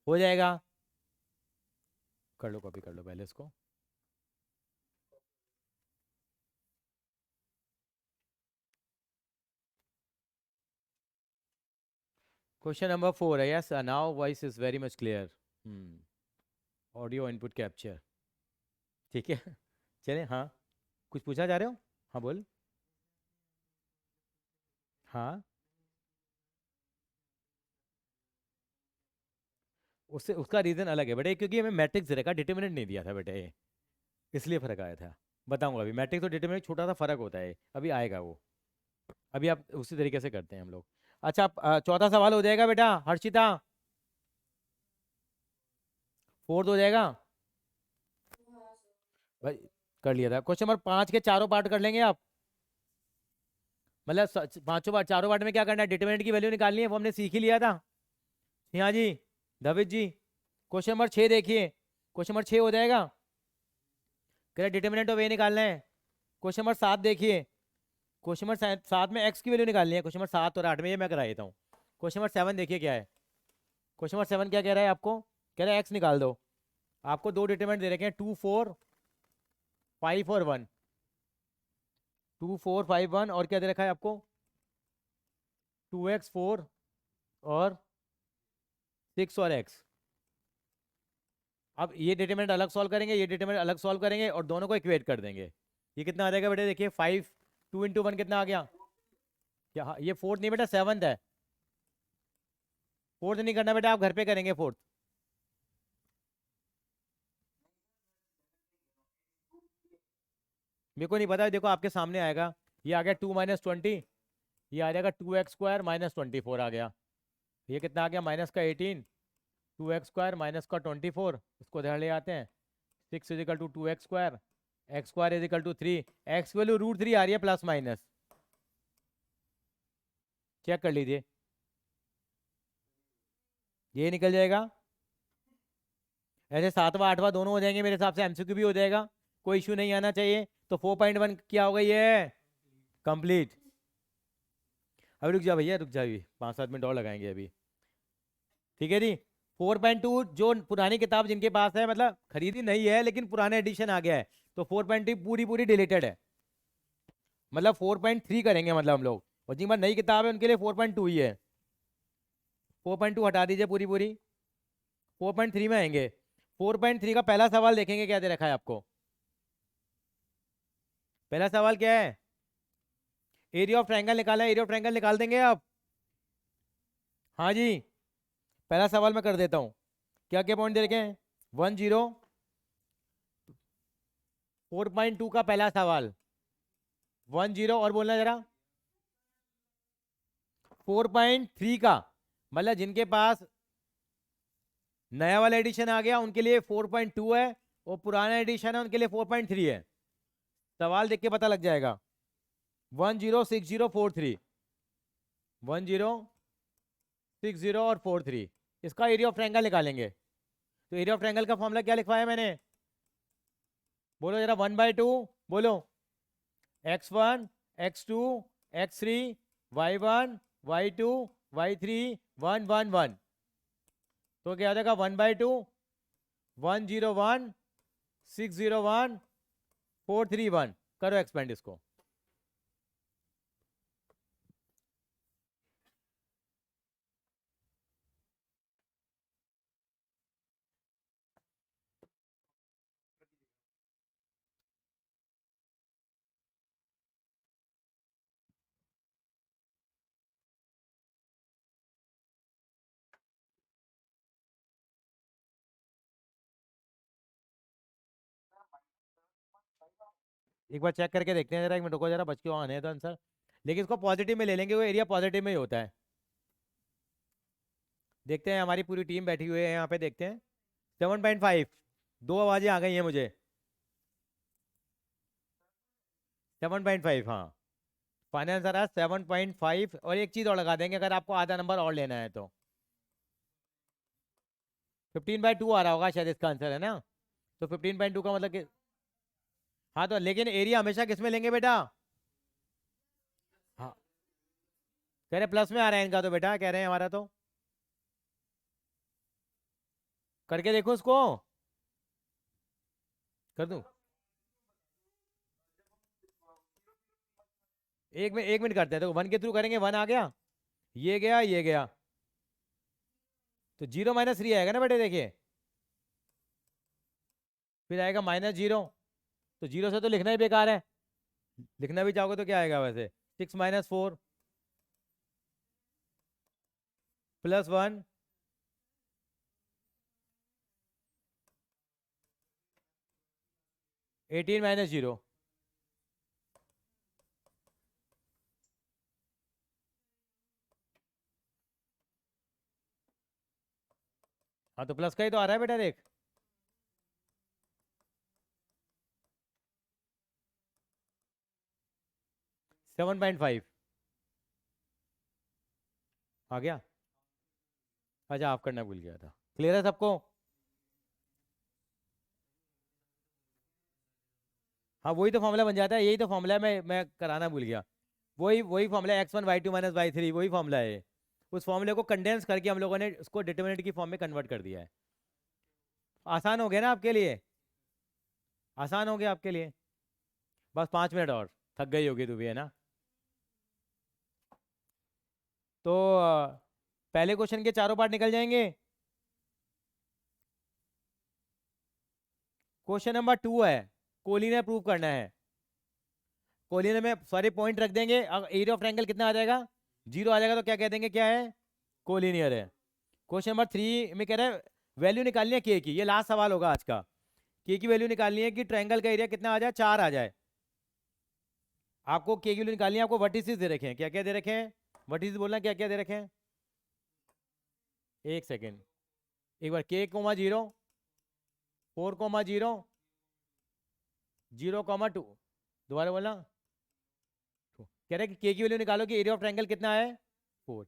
हो जाएगा, कर लो कॉपी कर लो पहले इसको। क्वेश्चन नंबर 4 है, yes now voice is very much clear, audio input capture, ठीक है। चले, हाँ कुछ पूछा जा रहे हो, हाँ बोल, हाँ उससे उसका रीज़न अलग है बेटे, क्योंकि हमें मैट्रिक्स रखा, डिटर्मिनेंट नहीं दिया था बेटे, इसलिए फ़र्क आया था। बताऊंगा अभी, मैट्रिक्स और डिटर्मिनेंट छोटा सा फ़र्क होता है, अभी आएगा वो, अभी आप उसी तरीके से करते हैं हम लोग। अच्छा चौथा सवाल हो जाएगा बेटा हर्षिता, 4 हो जाएगा भाई, कर लिया था। क्वेश्चन नंबर 5 के चारों पार्ट कर लेंगे आप, मतलब पांचों पार्ट, चारों पार्ट में क्या करना है, डिटर्मिनेंट की वैल्यू निकालनी है, वो हमने सीख ही लिया था। हाँ जी, दवित जी, क्वेश्चन नंबर 6 देखिए, क्वेश्चन नंबर 6 हो जाएगा, कह रहे डिटर्मिनेंट ऑफ ए निकालना है। क्वेश्चन नंबर 7 देखिए, क्वेश्चन नंबर 7 में एक्स की वैल्यू निकालनी है, क्वेश्चन नंबर 7 और 8 में, ये मैं करा देता हूँ। क्वेश्चन नंबर 7 देखिए क्या है, क्वेश्चन नंबर 7 क्या कह रहा है आपको, कह रहा है एक्स निकाल दो, आपको दो डिटर्मिनेंट दे रखे हैं, 2 4 5 और 1, 2 4 5 1, और क्या दे रखा है आपको, 2x 4 और 6 और x। अब ये डिटरमिनेंट अलग सॉल्व करेंगे, ये डिटरमिनेंट अलग सॉल्व करेंगे और दोनों को इक्वेट कर देंगे। ये कितना आ जाएगा बेटे, देखिए 5, 2 इंटू 1 कितना आ गया, क्या हाँ, ये 4th नहीं बेटा 7th है, 4th नहीं करना बेटा, आप घर पे करेंगे 4th। मेरे को नहीं पता, देखो आपके सामने आएगा, ये आ गया 2 माइनस 20, ये आ जाएगा 2x स्क्वायर माइनस 24 आ गया, ये कितना आ गया माइनस का 18, 2x स्क्वायर माइनस का 24, इसको ध्यान ले आते हैं, 6 equal to 2x square, x square equal to 3, x value √3 आ रही है प्लस माइनस, चेक कर लीजिए, ये निकल जाएगा, ऐसे 7वां 8वां दोनों हो जाएंगे मेरे हिसाब से, एमसीक्यू भी हो जाएगा, कोई इशू नहीं आना चाहिए। तो 4.1 क्या हो गई है, कंप्लीट। अभी रुक जा भैया, रुक जा, अभी 5-7 मिनट और लगाएंगे अभी, ठीक है जी। 4.2 जो पुरानी किताब जिनके पास है, मतलब खरीदी नहीं है लेकिन पुराना एडिशन आ गया है, तो 4.2 पूरी पूरी डिलीटेड है, मतलब 4.3 करेंगे मतलब हम लोग, और जिन पर नई किताब है उनके लिए 4.2 ही है, 4.2 हटा दीजिए पूरी पूरी, 4.3 में आएंगे। 4.3 का पहला सवाल देखेंगे क्या दे रखा है आपको, पहला सवाल क्या है, एरिया ऑफ ट्रायंगल निकाला है, एरिया ऑफ ट्रायंगल निकाल देंगे आप, हाँ जी, पहला सवाल मैं कर देता हूँ, क्या क्या पॉइंट दे रखे हैं, 1 0, 4.2 का पहला सवाल, 1 0, और बोलना जरा, 4.3 का, मतलब जिनके पास नया वाला एडिशन आ गया उनके लिए 4.2 है, और पुराना एडिशन है उनके लिए 4.3 है, सवाल देख के पता लग जाएगा, 1 0 6 0 4 3, 1 0 6 0 और 4 3, इसका एरिया ऑफ ट्रायंगल निकालेंगे। तो एरिया ऑफ ट्रायंगल का फॉर्मूला क्या लिखवाया मैंने, बोलो जरा, 1/2, बोलो, x1 x2 x3 y1 y2 y3 1 1 1, तो क्या हो जाएगा, 1/2 1 0 1 6 0 1 4 3 1, करो एक्सपेंड इसको। एक बार चेक करके देखते हैं जरा, एक मिनट रुको जरा, बच के आने हैं तो आंसर। लेकिन इसको पॉजिटिव में ले लेंगे, वो एरिया पॉजिटिव में ही होता है। देखते हैं, हमारी पूरी टीम बैठी हुई है यहाँ पे, देखते हैं। 7.5, दो आवाजें आ गई हैं मुझे। 7.5, हाँ। फाइनल आंसर है 7.5, और एक चीज और लगा देंगे अगर आपको आधा नंबर और लेना है तो। 15/2 आ रहा होगा शायद इसका आंसर, है ना? तो 15/2 का मतलब कि, हाँ तो लेकिन एरिया हमेशा किस में लेंगे बेटा? हाँ, कह रहे प्लस में आ रहा है इनका तो बेटा, कह रहे हैं हमारा तो। करके देखो उसको, कर दूं? एक मिनट करते हैं, तो 1 के थ्रू करेंगे, 1 आ गया, ये गया, ये गया, तो 0 - 3 आएगा ना बेटे, देखिए। फिर आएगा -0, तो 0 से तो लिखना ही बेकार है। लिखना भी चाहोगे तो क्या आएगा वैसे? 6 - 4 +1, 18 - 0। हाँ तो प्लस का ही तो आ रहा है बेटा, देख। 7.5 आ गया। अच्छा, ऑफ करना भूल गया था। क्लियर है सबको? हाँ, वही तो फॉर्मूला बन जाता है, यही तो फॉर्मूला है, मैं कराना भूल गया। वही वही फॉर्मूला है, x1 y2 - y3, वही फॉर्मूला है। उस फॉर्मूले को कंडेंस करके हम लोगों ने उसको डिटर्मिनेंट की फॉर्म में कन्वर्ट कर दिया है। आसान हो गया ना आपके लिए? आसान हो गया आपके लिए। बस 5 मिनट और, थक गई होगी तू भी, है ना? तो पहले क्वेश्चन के चारों पार्ट निकल जाएंगे। क्वेश्चन नंबर 2 है, कोलिनियर प्रूव करना है। कोलिनियर में सारे पॉइंट रख देंगे, एरिया ऑफ ट्रायंगल कितना आ जाएगा? 0 आ जाएगा, तो क्या कह देंगे, क्या है? कोलिनियर है। क्वेश्चन नंबर 3 में कह रहा है वैल्यू निकालनी है के की, ये लास्ट सवाल होगा आज का। के की वैल्यू निकालनी है कि ट्रायंगल का एरिया कितना आ जाए, 4 आ जाए। आपको के की वैल्यू निकालनी है, आपको वर्टिसेस दे रखे हैं, क्या क्या दे रखे हैं? वर्टिसेस बोलना, क्या क्या दे रखे हैं? एक सेकेंड, एक बार, k, 0, 4, 0, 0, 2, दोबारा बोलना। कह रहे हैं कि के की वैल्यू निकालो कि एरिया ऑफ ट्रायंगल कितना है, 4।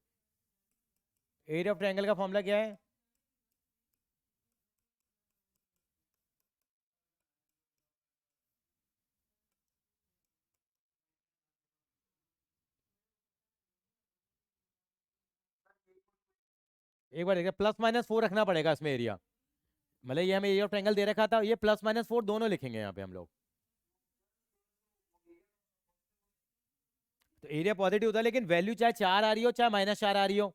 एरिया ऑफ ट्रायंगल का फॉर्मूला क्या है? एक बार देखिए, +- 4 रखना पड़ेगा इसमें एरिया, मतलब ये हमें एरिया ऑफ ट्रायंगल दे रखा था, ये +- 4 दोनों लिखेंगे यहाँ पे हम लोग। तो एरिया पॉजिटिव होता है, लेकिन वैल्यू चाहे 4 आ रही हो चाहे -4 आ रही हो,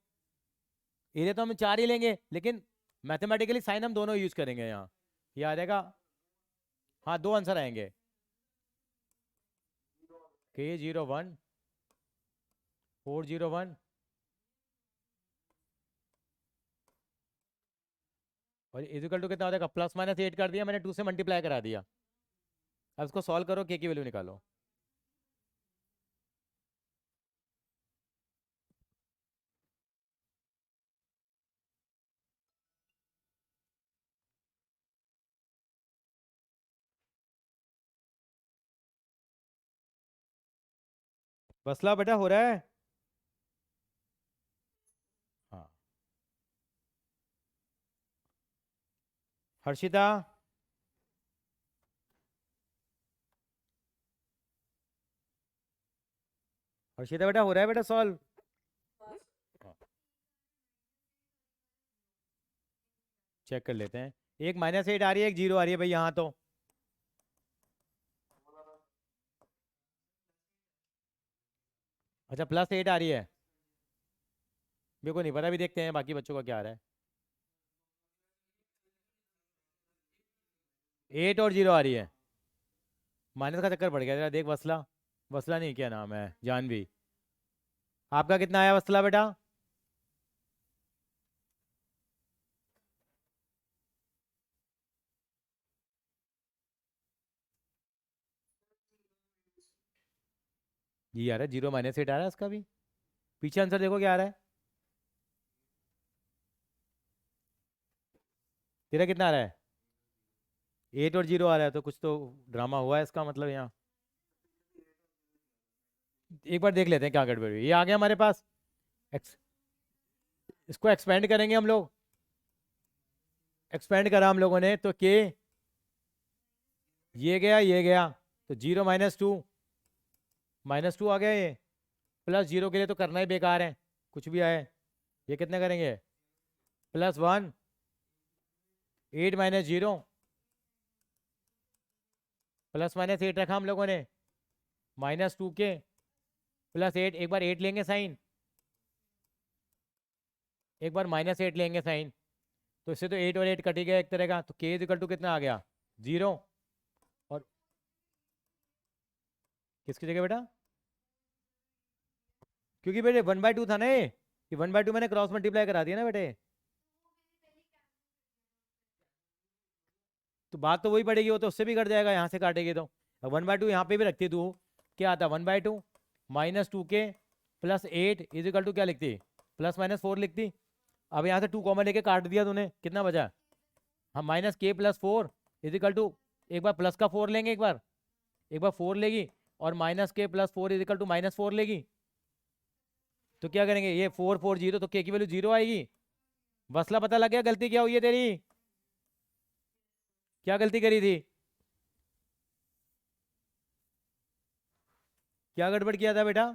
एरिया तो हम 4 ही लेंगे, लेकिन मैथमेटिकली साइन हम दोनों यूज करेंगे यहाँ। ये आ जाएगा। हाँ, दो आंसर आएंगे, k, 0, 1, 4, 0, 1, और इजिकल टू कितना हो जाएगा, +- 8 कर दिया मैंने, 2 से मल्टीप्लाई करा दिया। अब इसको सॉल्व करो, के की वैल्यू निकालो। मसला बेटा हो रहा है। हाँ, हर्षिता, हर्षिता बेटा, हो रहा है बेटा सॉल्व? चेक कर लेते हैं। एक -8 आ रही है, एक 0 आ रही है भाई यहाँ तो। अच्छा, +8 आ रही है, मेरे को नहीं पता, अभी देखते हैं बाकी बच्चों का क्या आ रहा है। 8 और 0 आ रही है, माइनस का चक्कर पड़ गया तेरा, देख वसला, वसला नहीं, क्या नाम है, जानवी। आपका कितना आया वसला बेटा? ये आ रहा है 0 माइनस 8 आ रहा है इसका भी। पीछे आंसर देखो क्या आ रहा है, तेरा कितना आ रहा है? 8 और 0 आ रहा है, तो कुछ तो ड्रामा हुआ है इसका मतलब यहाँ। एक बार देख लेते हैं क्या गड़बड़ हुई। ये आ गया हमारे पास इसको एक्सपेंड करेंगे हम लोग। एक्सपेंड करा हम लोगों ने तो के ये गया तो 0 माइनस टू आ गया ये, प्लस 0 के लिए तो करना ही बेकार है कुछ भी आए। ये कितने करेंगे? +1, 8 माइनस 0, +-8 रखा हम लोगों ने, -2 के +8, एक बार 8 लेंगे साइन, एक बार -8 लेंगे साइन, तो इससे तो 8 और 8 कट ही गया एक तरह का। तो के इक्वल टू कितना आ गया? 0। और किसकी जगह बेटा? क्योंकि बेटे 1/2 था ना ये 1/2 मैंने क्रॉस मल्टीप्लाई करा दिया ना बेटे, तो बात तो वही पड़ेगी, वो तो उससे भी कट जाएगा यहाँ से काटेगी तो। 1/2 यहाँ पे भी रखती तू, क्या आता? 1/2 -2 के +8 इज इक्वल टू क्या लिखती? +-4 लिखती। अब यहाँ से 2 कॉमन लेके काट दिया तूने, कितना बचा? हम -k +4 इज इक्वल टू, एक बार प्लस का 4 लेंगे, एक बार 4 लेगी, और -k +4 इज इक्वल टू -4 लेगी। तो क्या करेंगे? ये 4 4 0, तो k की वैल्यू 0 आएगी। मसला पता लग गया गलती क्या हुई है तेरी? क्या गलती करी थी? क्या गड़बड़ किया था बेटा?